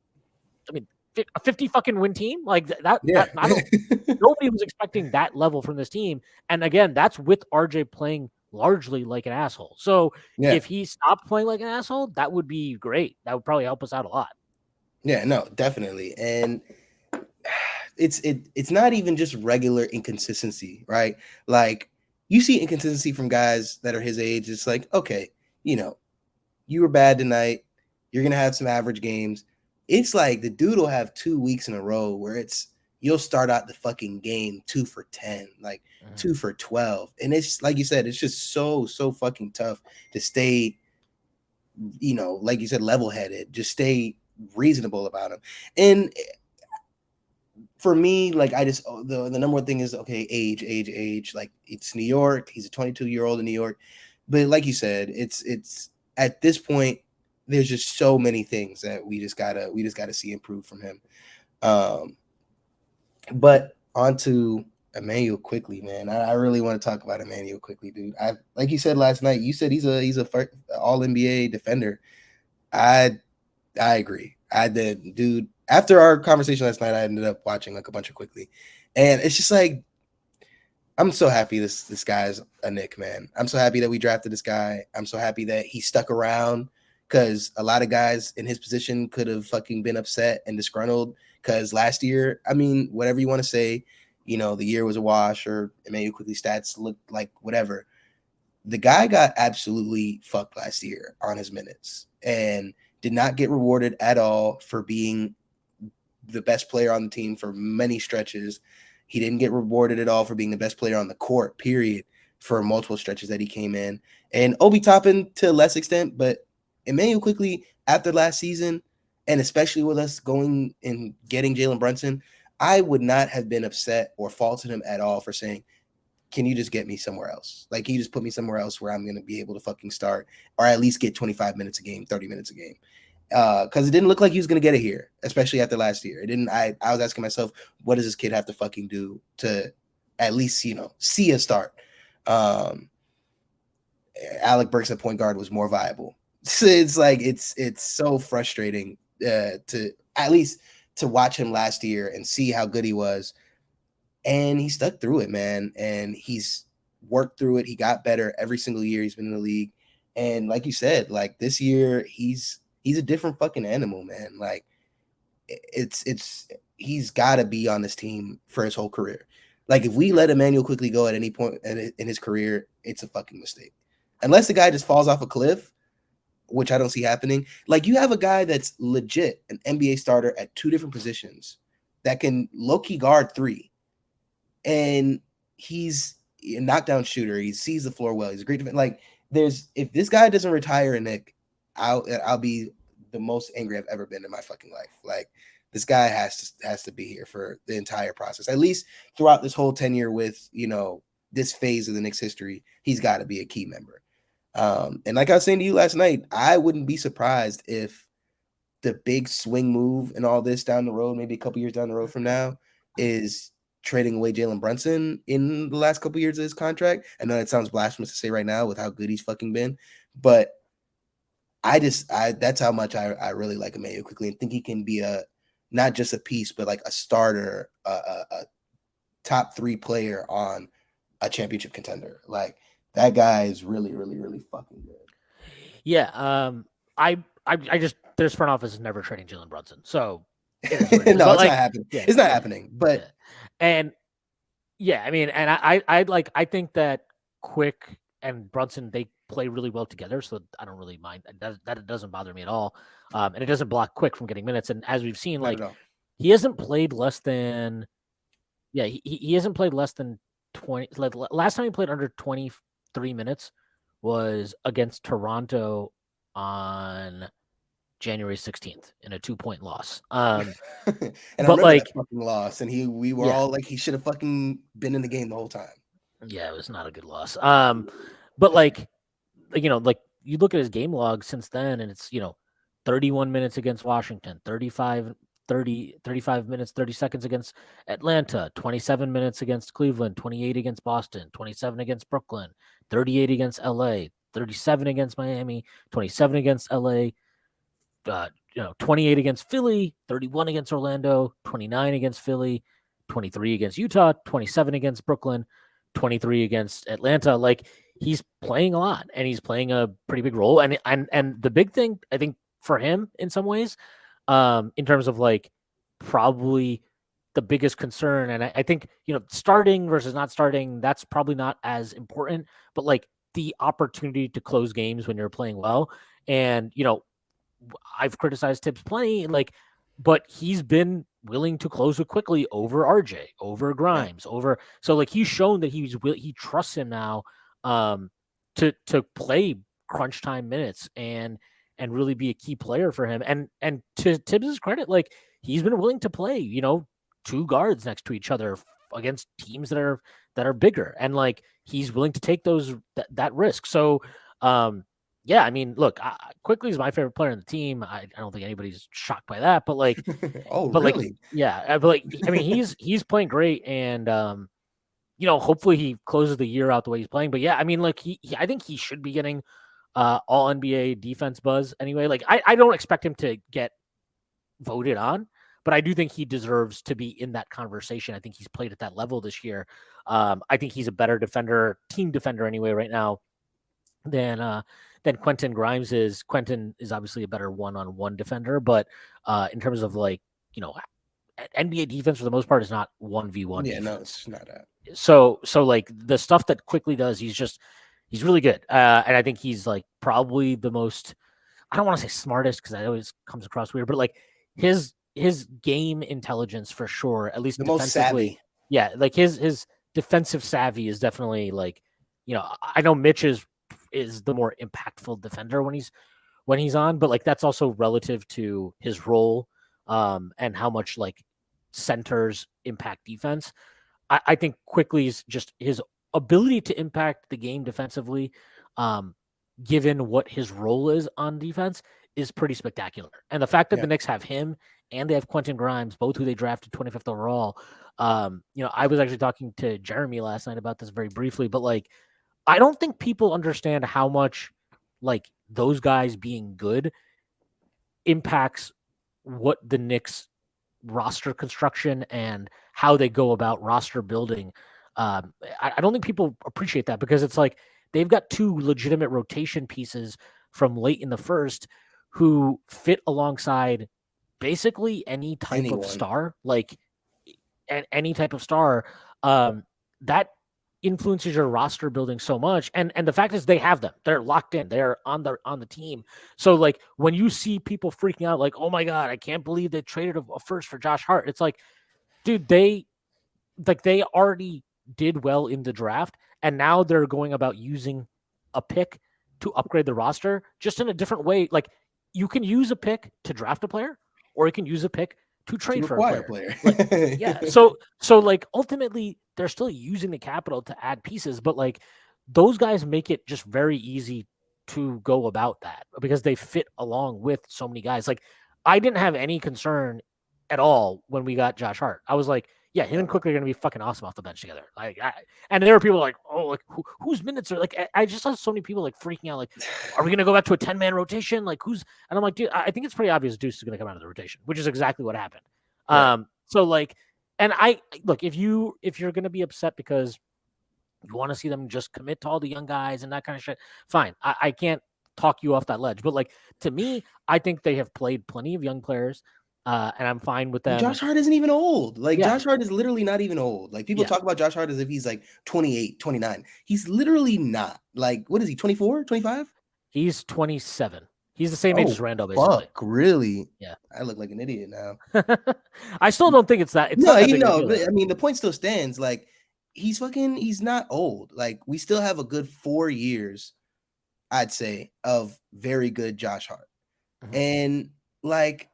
I mean, a 50 fucking win team like Yeah. I don't, nobody was expecting that level from this team. And again, that's with RJ playing largely like an asshole. So Yeah. if he stopped playing like an asshole, that would be great. That would probably help us out a lot. Yeah, no, definitely. And it's not even just regular inconsistency, right? Like you see inconsistency from guys that are his age. It's like, okay, you were bad tonight. You're gonna have some average games. It's like the dude will have 2 weeks in a row where you'll start out the fucking game 2 for 10, like 2 for 12. And it's like you said, it's just so fucking tough to stay, like you said, level-headed, just stay reasonable about him. And for me, like I just the number one thing is okay, age. Like it's New York. He's a 22-year-old in New York, but like you said, it's at this point, there's just so many things that we just gotta see improve from him. But on to Emmanuel quickly, man. I really want to talk about Emmanuel quickly, dude. I like you said last night. You said he's a all NBA defender. I agree. I did, dude. After our conversation last night, I ended up watching like a bunch of quickly, and it's just like I'm so happy this guy's a Knick, man. I'm so happy that we drafted this guy. I'm so happy that he stuck around because a lot of guys in his position could have fucking been upset and disgruntled because last year, I mean, whatever you want to say, the year was a wash or Emmanuel quickly stats looked like whatever. The guy got absolutely fucked last year on his minutes and did not get rewarded at all for being the best player on the team for many stretches. He didn't get rewarded at all for being the best player on the court, period, for multiple stretches that he came in. And Obi Toppin to a less extent, but Emmanuel quickly after last season, and especially with us going and getting Jalen Brunson, I would not have been upset or faulted him at all for saying, can you just get me somewhere else? Like, can you just put me somewhere else where I'm going to be able to fucking start or at least get 25 minutes a game, 30 minutes a game? Because it didn't look like he was going to get it here, especially after last year. It didn't. I was asking myself, what does this kid have to fucking do to at least, see a start? Alec Burks at point guard was more viable. So it's like, it's so frustrating to at least to watch him last year and see how good he was. And he stuck through it, man. And he's worked through it. He got better every single year he's been in the league. And like you said, like this year, he's a different fucking animal, man. Like it's he's got to be on this team for his whole career. Like if we let Emmanuel quickly go at any point in his career, it's a fucking mistake. Unless the guy just falls off a cliff, which I don't see happening. Like you have a guy that's legit an NBA starter at two different positions that can low-key guard three, and he's a knockdown shooter. He sees the floor well. He's a great defense. Like if this guy doesn't retire, Nick, I'll be the most angry I've ever been in my fucking life. Like this guy has to be here for the entire process, at least throughout this whole tenure with this phase of the Knicks history. He's got to be a key member. And like I was saying to you last night, I wouldn't be surprised if the big swing move and all this down the road, maybe a couple years down the road from now, is trading away Jalen Brunson in the last couple years of his contract. I know that sounds blasphemous to say right now with how good he's fucking been, but that's how much I really like Emmanuel quickly and think he can be not just a piece, but like a starter, a top 3 player on a championship contender. Like that guy is really, really, really fucking good. Yeah. I just this front office is never trading Jalen Brunson, so no, it's not happening. Yeah, it's not happening. But I mean, and I think that Quick and Brunson, they play really well together, so I don't really mind. That doesn't bother me at all, and it doesn't block Quick from getting minutes. And as we've seen, like he hasn't played less than he hasn't played less than 20. Like last time he played under 23 minutes was against Toronto on January 16th in a 2-point loss. And I remember that fucking loss, and we were all like, he should have fucking been in the game the whole time. Yeah, it was not a good loss. But like you look at his game log since then, and it's 31 minutes against Washington, 35 minutes, 30 seconds against Atlanta, 27 minutes against Cleveland, 28 against Boston, 27 against Brooklyn, 38 against LA, 37 against Miami, 27 against LA, 28 against Philly, 31 against Orlando, 29 against Philly, 23 against Utah, 27 against Brooklyn, 23 against Atlanta. Like he's playing a lot and he's playing a pretty big role. And the big thing I think for him in some ways, in terms of like probably the biggest concern, and I think starting versus not starting, that's probably not as important, but like the opportunity to close games when you're playing well. And I've criticized Tibbs plenty, but he's been willing to close it quickly over RJ, over Grimes, so like he's shown that he trusts him now to play crunch time minutes and really be a key player for him. And to Tibbs' credit, like he's been willing to play, 2 guards next to each other against teams that are bigger, and like he's willing to take that risk. So yeah, I mean, look, Quickly is my favorite player on the team. I don't think anybody's shocked by that, but like, really? But like, I mean, he's playing great, and hopefully he closes the year out the way he's playing. But yeah, I mean, like I think he should be getting all NBA defense buzz anyway. Like, I don't expect him to get voted on, but I do think he deserves to be in that conversation. I think he's played at that level this year. I think he's a better team defender anyway right now than Quentin Grimes is. Quentin is obviously a better one-on-one defender, but in terms of like, NBA defense for the most part is not 1v1 defense. No, it's not that. So like the stuff that Quickly does, he's really good. And I think he's like probably the most, I don't want to say smartest because that always comes across weird, but like his game intelligence for sure, at least the defensively. Most savvy. Yeah, like his defensive savvy is definitely like, I know Mitch is the more impactful defender when he's on, but like that's also relative to his role and how much like centers impact defense. I think Quickly's just his ability to impact the game defensively, given what his role is on defense, is pretty spectacular. And the fact that the Knicks have him and they have Quentin Grimes, both who they drafted 25th overall. I was actually talking to Jeremy last night about this very briefly, but like, I don't think people understand how much like those guys being good impacts what the Knicks roster construction and how they go about roster building. I don't think people appreciate that because it's like they've got two legitimate rotation pieces from late in the first who fit alongside basically any type of Anyone. star, like any type of star. That influences your roster building so much, and the fact is they have them. They're locked in. They're on the team. So like when you see people freaking out, like, oh my god, I can't believe they traded a first for Josh Hart. It's like, dude, they already did well in the draft, and now they're going about using a pick to upgrade the roster just in a different way. Like you can use a pick to draft a player, or you can use a pick to To trade for a acquire a player. player. Like, yeah. So like ultimately they're still using the capital to add pieces, but like those guys make it just very easy to go about that because they fit along with so many guys. Like I didn't have any concern at all when we got Josh Hart. I was like, yeah, him and Quickly are going to be fucking awesome off the bench together. And there were people like, oh, like whose minutes are like? I just saw so many people like freaking out. Like, are we going to go back to a 10-man rotation? Like, who's? And I'm like, dude, I think it's pretty obvious Deuce is going to come out of the rotation, which is exactly what happened. Right. So like, and I look if you're going to be upset because you want to see them just commit to all the young guys and that kind of shit, fine. I can't talk you off that ledge, but like to me, I think they have played plenty of young players. And I'm fine with them. Josh Hart isn't even old. Like, Yeah. Josh Hart is literally not even old. Like, people Yeah. talk about Josh Hart as if he's like 28, 29. He's literally not. Like, what is he, 24, 25? He's 27. He's the same age as Oh, Randall, basically. fuck, really? Yeah. I look like an idiot now. I still don't think it's not No, that you big of a know, deal. but I mean, the point still stands. Like, he's not old. Like, we still have a good 4 years, I'd say, of very good Josh Hart. Mhm. And like,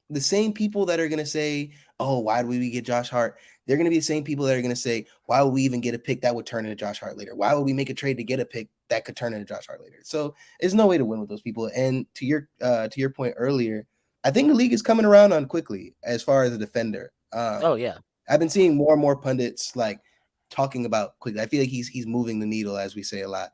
the same people that are going to say, oh, why did we get Josh Hart? They're going to be the same people that are going to say, why would we even get a pick that would turn into Josh Hart later? Why would we make a trade to get a pick that could turn into Josh Hart later? So there's no way to win with those people. And to your point earlier, I think the league is coming around on Quickly as far as a defender. Oh yeah. I've been seeing more and more pundits like talking about Quickly. I feel like he's moving the needle, as we say a lot.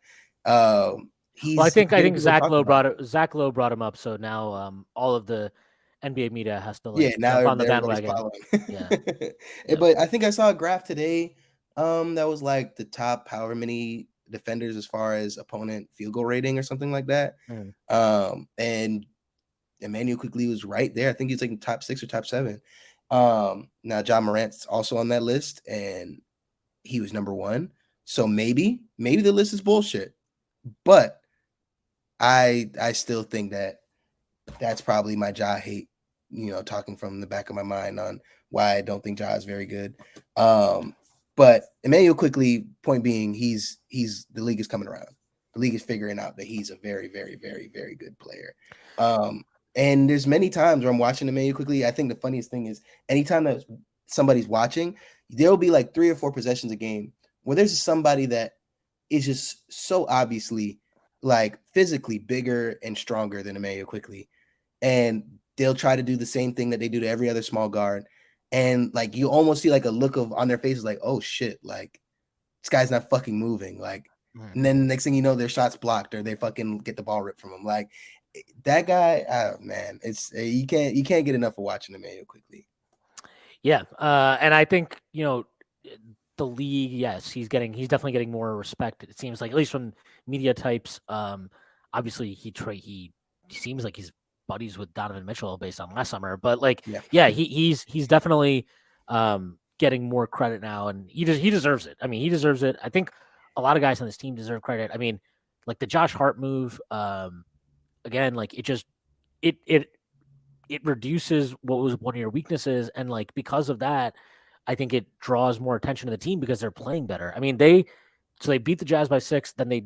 Well, I He's think getting people to Zach talk Lowe about. Zach Lowe brought him up, so now all of the NBA media has to Yeah, like now jump on the everybody's bandwagon. following. Yeah. Yep. But I think I saw a graph today that was like the top however many defenders as far as opponent field goal rating or something like that. Mm. And Emmanuel Quickly was right there. I think he's like top 6 or top 7. Now John Morant's also on that list and he was number 1. So maybe the list is bullshit. But I still think that that's probably my Ja hate, talking from the back of my mind on why I don't think Ja is very good. But Emmanuel Quickly, point being, he's the league is coming around. The league is figuring out that he's a very, very, very, very good player. And there's many times where I'm watching Emmanuel Quickly. I think the funniest thing is anytime that somebody's watching, there'll be like 3 or 4 possessions a game where there's somebody that is just so obviously like physically bigger and stronger than Emmanuel Quickly. And they'll try to do the same thing that they do to every other small guard. And like you almost see like a look of on their faces like, oh shit, like this guy's not fucking moving. Like, and then next thing you know, their shots blocked or they fucking get the ball ripped from him. Like that guy, oh man, it's you can't get enough of watching Emmanuel Quickly. Yeah. And I think, the league, yes, he's definitely getting more respect. It seems like, at least from media types. Obviously he seems like he's buddies with Donovan Mitchell based on last summer, but like, yeah, he's definitely getting more credit now, and he deserves it. I mean, he deserves it. I think a lot of guys on this team deserve credit. I mean, like the Josh Hart move, again, like it reduces what was one of your weaknesses, and like because of that, I think it draws more attention to the team because they're playing better. I mean, they beat the Jazz by 6, then they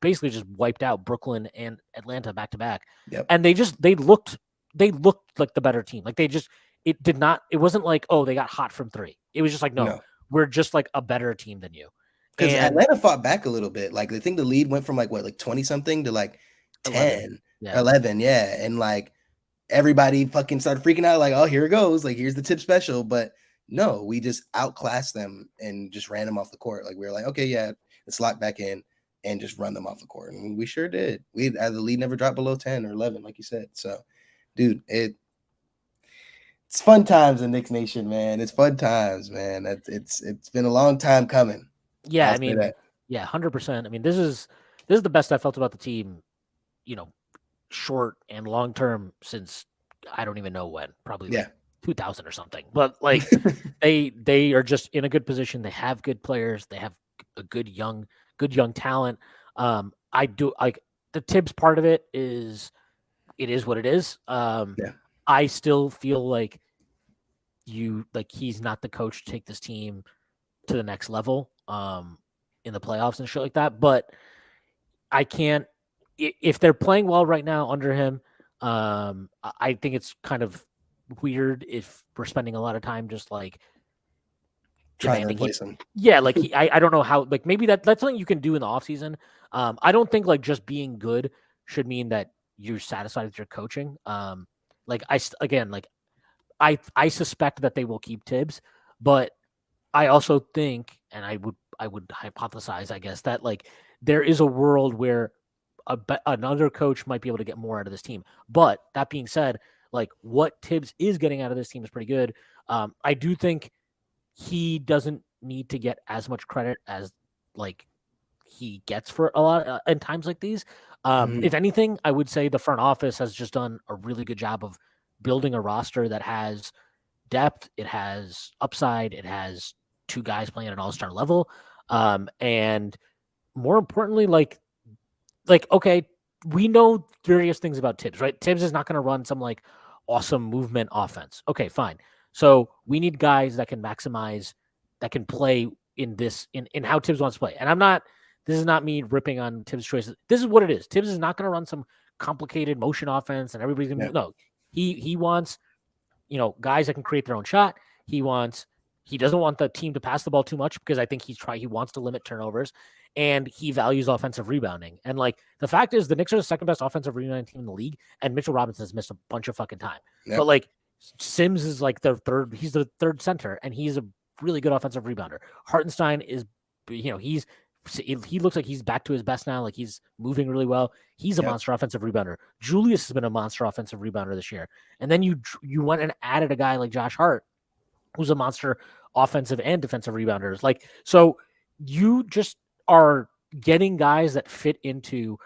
basically just wiped out Brooklyn and Atlanta back to back. Yep. And they looked like the better team. Like it wasn't like, oh, they got hot from 3. It was just like, no. We're just like a better team than you. Because Atlanta fought back a little bit. Like I think the lead went from like 20 something to like 10, 11, yeah. And like everybody fucking started freaking out, like, oh, here it goes. Like, here's the tip special. But no, we just outclassed them and just ran them off the court. Like, we were like, okay, yeah, let's lock back in and just run them off the court. And we sure did. The lead never dropped below 10 or 11, like you said. So, dude, it's fun times in Knicks Nation, man. It's fun times, man. It's been a long time coming. Yeah, I'll I say mean, that. Yeah, 100%. I mean, this is the best I felt about the team, you know, short and long term since I don't even know when, probably like 2000 or something. But like they are just in a good position. They have good players. They have a good young talent. I do like the Tibbs part of it is what it is. Yeah. I still feel like he's not the coach to take this team to the next level in the playoffs and shit like that. But I can't if they're playing well right now under him. I think it's kind of weird if we're spending a lot of time just like Trying to demanding replace him. Yeah, like I don't know how, like maybe that's something you can do in the offseason. I don't think like just being good should mean that you're satisfied with your coaching. Like I suspect that they will keep Tibbs, but I also think, and I would hypothesize, I guess, that like there is a world where another coach might be able to get more out of this team. But that being said, like what Tibbs is getting out of this team is pretty good. I do think he doesn't need to get as much credit as like he gets for a lot in times like these. If anything, I would say the front office has just done a really good job of building a roster that has depth, it has upside, it has two guys playing at an all-star level. And more importantly, like okay, we know various things about Tibbs, right? Tibbs is not going to run some like awesome movement offense. Okay, fine. So we need guys that can maximize, that can play in this in how Tibbs wants to play. And this is not me ripping on Tibbs' choices. This is what it is. Tibbs is not going to run some complicated motion offense and everybody's going to no. He wants, guys that can create their own shot. He doesn't want the team to pass the ball too much because I think he wants to limit turnovers, and he values offensive rebounding. And like the fact is, the Knicks are the second best offensive rebounding team in the league, and Mitchell Robinson has missed a bunch of fucking time. Yep. But like Sims is like he's the third center, and he's a really good offensive rebounder. Hartenstein is, he looks like he's back to his best now. Like he's moving really well. He's a monster offensive rebounder. Julius has been a monster offensive rebounder this year. And then you went and added a guy like Josh Hart, who's a monster offensive and defensive rebounders. Like, so you just are getting guys that fit into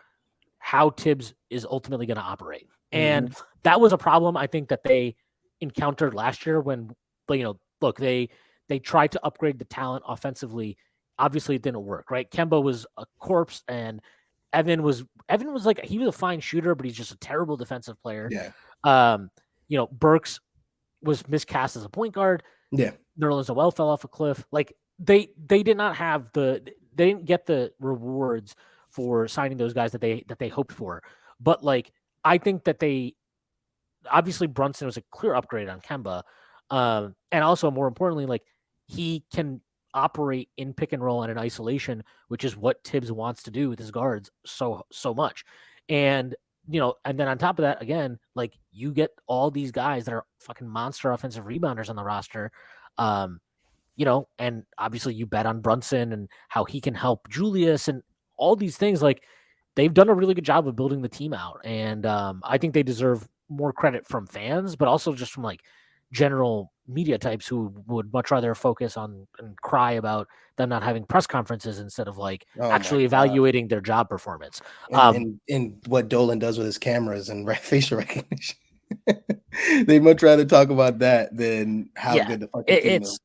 how Tibbs is ultimately going to operate. And that was a problem I think that they encountered last year when, look, they tried to upgrade the talent offensively. Obviously it didn't work, right? Kemba was a corpse, and Evan was like, he was a fine shooter, but he's just a terrible defensive player. Yeah. Burks was miscast as a point guard. Yeah. Nerlens Noel fell off a cliff. Like they did not have they didn't get the rewards for signing those guys that they hoped for. But like, I think that obviously Brunson was a clear upgrade on Kemba. And also more importantly, like he can operate in pick and roll and in isolation, which is what Tibbs wants to do with his guards so much. And and then on top of that, again, like you get all these guys that are fucking monster offensive rebounders on the roster. And obviously you bet on Brunson and how he can help Julius and all these things. Like they've done a really good job of building the team out. And I think they deserve more credit from fans, but also just from like general media types who would much rather focus on and cry about them not having press conferences instead of like actually evaluating their job performance. And what Dolan does with his cameras and facial recognition. They'd much rather talk about that than how good the fucking team is.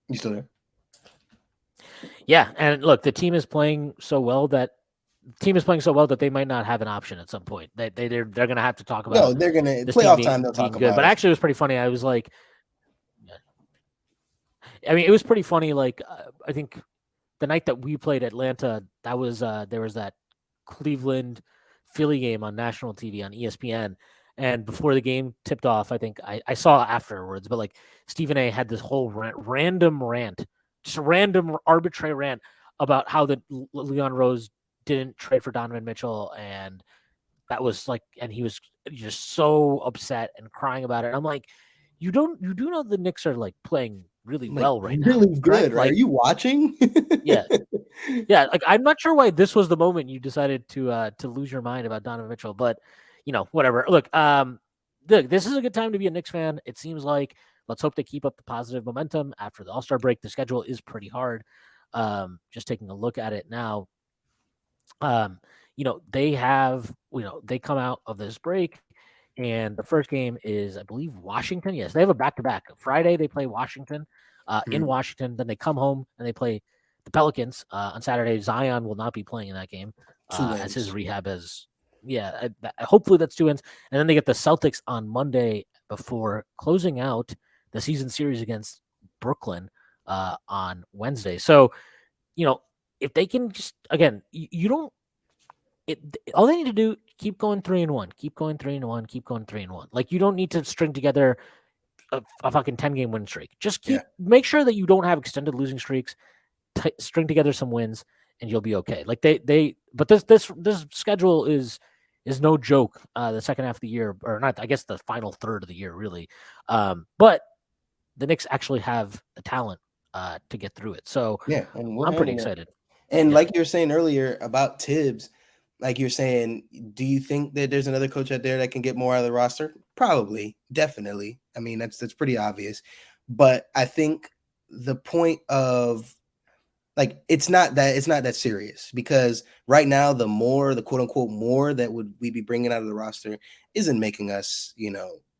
You still there? Yeah, and look, the team is playing so well that they might not have an option at some point. They're going to have to talk about. No, they're going to playoff time. They'll talk about. But actually, it was pretty funny. I was like, I mean, it was pretty funny. Like, I think the night that we played Atlanta, that was there was that Cleveland Philly game on national TV on ESPN. And before the game tipped off, I think I saw afterwards, but like Stephen A had this whole random rant, just a random arbitrary rant about how the Leon Rose didn't trade for Donovan Mitchell, and that was like, and he was just so upset and crying about it. I'm like, you do know the Knicks are like playing really well right now. Really good, right? Like, are you watching? Yeah. Like I'm not sure why this was the moment you decided to lose your mind about Donovan Mitchell, but whatever. Look, this is a good time to be a Knicks fan. It seems like let's hope they keep up the positive momentum after the All-Star break. The schedule is pretty hard. Just taking a look at it now, they have, they come out of this break, and the first game is, I believe, Washington. Yes, they have a back-to-back. Friday they play Washington in Mhm. Washington. Then they come home and they play the Pelicans on Saturday. Zion will not be playing in that game Two as his wins. rehab is. Yeah, hopefully that's 2 wins. And then they get the Celtics on Monday before closing out the season series against Brooklyn on Wednesday. So, if they can just, again, you don't, it, all they need to do, keep going 3-1, keep going 3-1, keep going 3-1. Like, you don't need to string together a fucking 10-game win streak. Just Yeah. make sure that you don't have extended losing streaks, string together some wins, and you'll be okay. Like but this schedule is no joke. The second half of the year, or not, I guess the final third of the year, really. But the Knicks actually have the talent to get through it. So Yeah, and we'll I'm pretty handle it. excited. And Yeah. like you were saying earlier about Tibbs, like you're saying, do you think that there's another coach out there that can get more out of the roster? Probably, definitely. I mean, that's pretty obvious. But I think the point of like it's not that serious because right now the quote unquote more that would we be bringing out of the roster isn't making us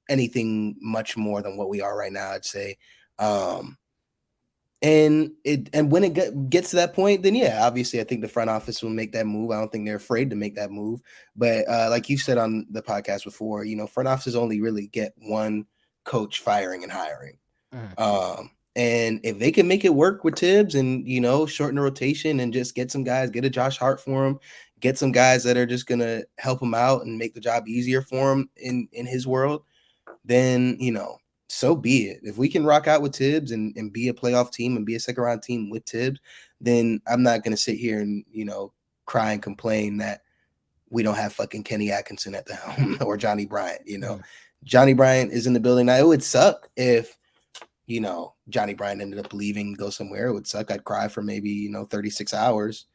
anything much more than what we are right now. I'd say. And when it gets to that point, then yeah, obviously I think the front office will make that move. I don't think they're afraid to make that move. But like you said on the podcast before, front offices only really get one coach firing and hiring. Mhm. And if they can make it work with Tibbs and shorten the rotation and just get some guys, get a Josh Hart for him, get some guys that are just gonna help him out and make the job easier for him in his world, then so be it. If we can rock out with Tibbs and be a playoff team and be a second round team with Tibbs, then I'm not gonna sit here and cry and complain that we don't have fucking Kenny Atkinson at the helm or Johnny Bryant. Mhm. Johnny Bryant is in the building now. It would suck if Johnny Bryant ended up leaving, go somewhere. It would suck. I'd cry for maybe 36 hours,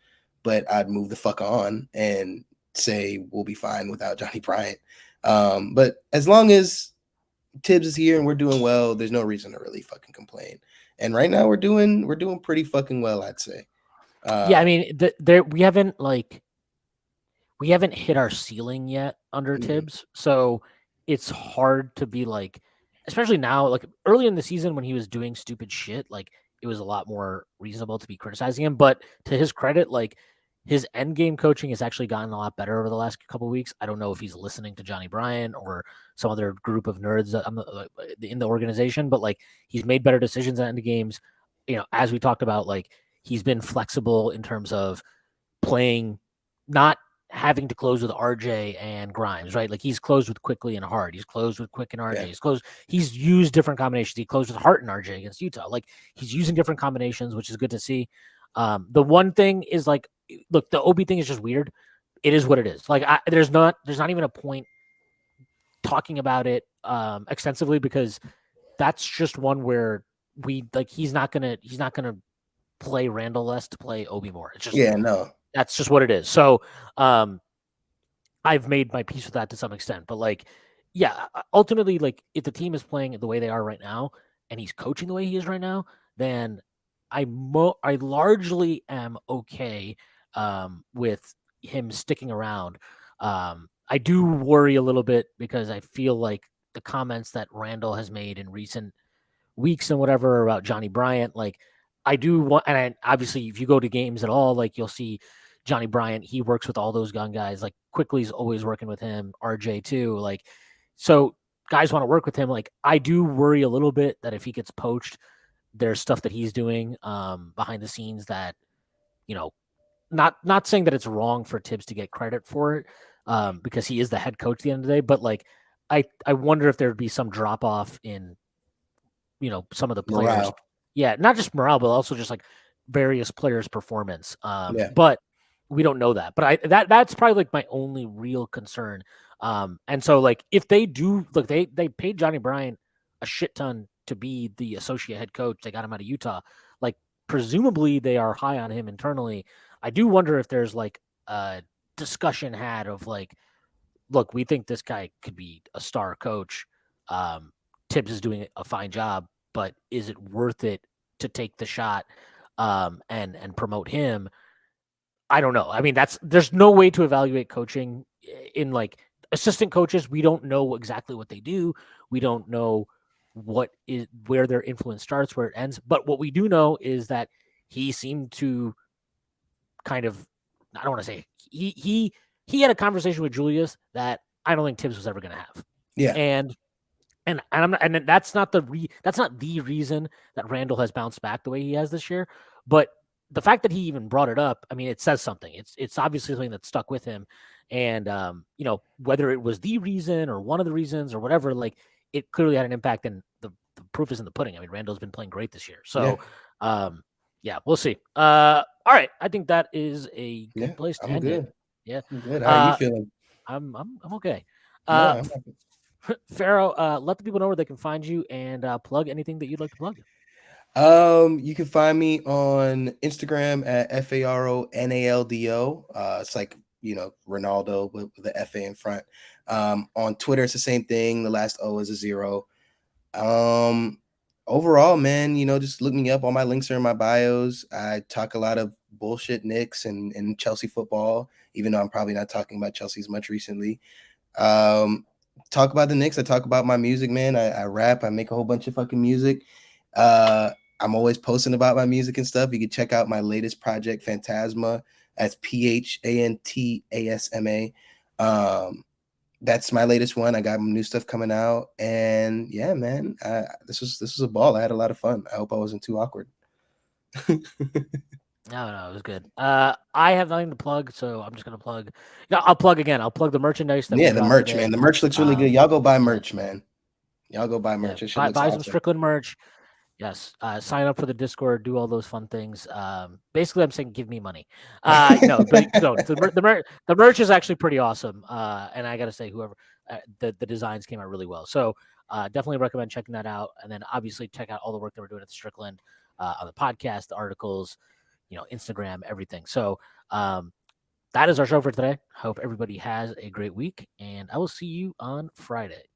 but I'd move the fuck on and say we'll be fine without Johnny Bryant. But as long as Tibbs is here and we're doing well, there's no reason to really fucking complain. And right now we're doing pretty fucking well, I'd say. Yeah, I mean, there we haven't hit our ceiling yet under Mhm. Tibbs, so it's hard to be like, especially now, like early in the season when he was doing stupid shit, like it was a lot more reasonable to be criticizing him. But to his credit, like his end game coaching has actually gotten a lot better over the last couple of weeks. I don't know if he's listening to Johnny Bryant or some other group of nerds in the organization, but like he's made better decisions at end games. As we talked about, like he's been flexible in terms of playing, not having to close with RJ and Grimes, right? Like he's closed with Quickly and Hart. He's closed with Quick and RJ. Yeah. He's used different combinations. He closed with Hart and RJ against Utah. Like he's using different combinations, which is good to see. The one thing is like, look, the Obi thing is just weird. It is what it is. Like there's not even a point talking about it extensively because that's just one where he's not gonna play Randall less to play Obi more. It's just, Yeah, no. that's just what it is. So I've made my peace with that to some extent. But like, yeah, ultimately, like if the team is playing the way they are right now and he's coaching the way he is right now, then I largely am okay with him sticking around. I do worry a little bit because I feel like the comments that Randall has made in recent weeks and whatever about Johnny Bryant, like I do want, and obviously if you go to games at all, like you'll see Johnny Bryant, he works with all those gun guys. Like Quickly's always working with him, RJ too. Like, so guys want to work with him. Like I do worry a little bit that if he gets poached, there's stuff that he's doing behind the scenes that, you know, not saying that it's wrong for Tibbs to get credit for it, because he is the head coach at the end of the day, but like I wonder if there'd be some drop off in, some of the players. Morale. Yeah, not just morale, but also just like various players' performance. Yeah. But we don't know that. But that's probably like my only real concern. And so like if they do, look, they paid Johnny Bryant a shit ton to be the associate head coach. They got him out of Utah. Like presumably they are high on him internally. I do wonder if there's like a discussion had of like, look, we think this guy could be a star coach. Tibbs is doing a fine job, but is it worth it to take the shot and promote him? I don't know. I mean, there's no way to evaluate coaching in like assistant coaches. We don't know exactly what they do. We don't know where their influence starts, where it ends. But what we do know is that he seemed to kind of, I don't want to say he had a conversation with Julius that I don't think Tibbs was ever going to have. Yeah. And I'm not, and that's not that's not the reason that Randall has bounced back the way he has this year. But the fact that he even brought it up, I mean, it says something. It's obviously something that stuck with him, and whether it was the reason or one of the reasons or whatever, like it clearly had an impact. And the proof is in the pudding. I mean, Randall's been playing great this year, Yeah. so yeah, we'll see. All right, I think that is a Yeah. good place to I'm end it. good. Yeah, I'm good. How are you uh, feeling? I'm okay. Yeah. Uh, Faro, let the people know where they can find you and plug anything that you'd like to plug. You can find me on Instagram at FARONALDO. It's like, Ronaldo with the FA in front. On Twitter, it's the same thing. The last O is a 0. Overall, man, just look me up. All my links are in my bios. I talk a lot of bullshit Knicks and Chelsea football, even though I'm probably not talking about Chelsea as much recently. Talk about the Knicks. I talk about my music, man. I rap. I make a whole bunch of fucking music. I'm always posting about my music and stuff. You can check out my latest project, Phantasma. That's PHANTASMA. That's my latest one. I got new stuff coming out, and yeah, man, this was a ball. I had a lot of fun. I hope I wasn't too awkward. No, it was good. I have nothing to plug, so I'm just gonna plug. No, I'll plug again. I'll plug the merchandise that we Yeah, the dropped merch, today. man. The merch looks really good. Y'all go buy Yeah, merch, man. Y'all go buy yeah. merch. This shit looks Buy some awesome. Strickland merch. Yes. Sign up for the Discord. Do all those fun things. Basically, I'm saying give me money. No, but no. The merch is actually pretty awesome. And I gotta say, whoever the designs came out really well. So definitely recommend checking that out. And then obviously check out all the work that we're doing at the Strickland on the podcast, the articles, Instagram, everything. So that is our show for today. Hope everybody has a great week, and I will see you on Friday.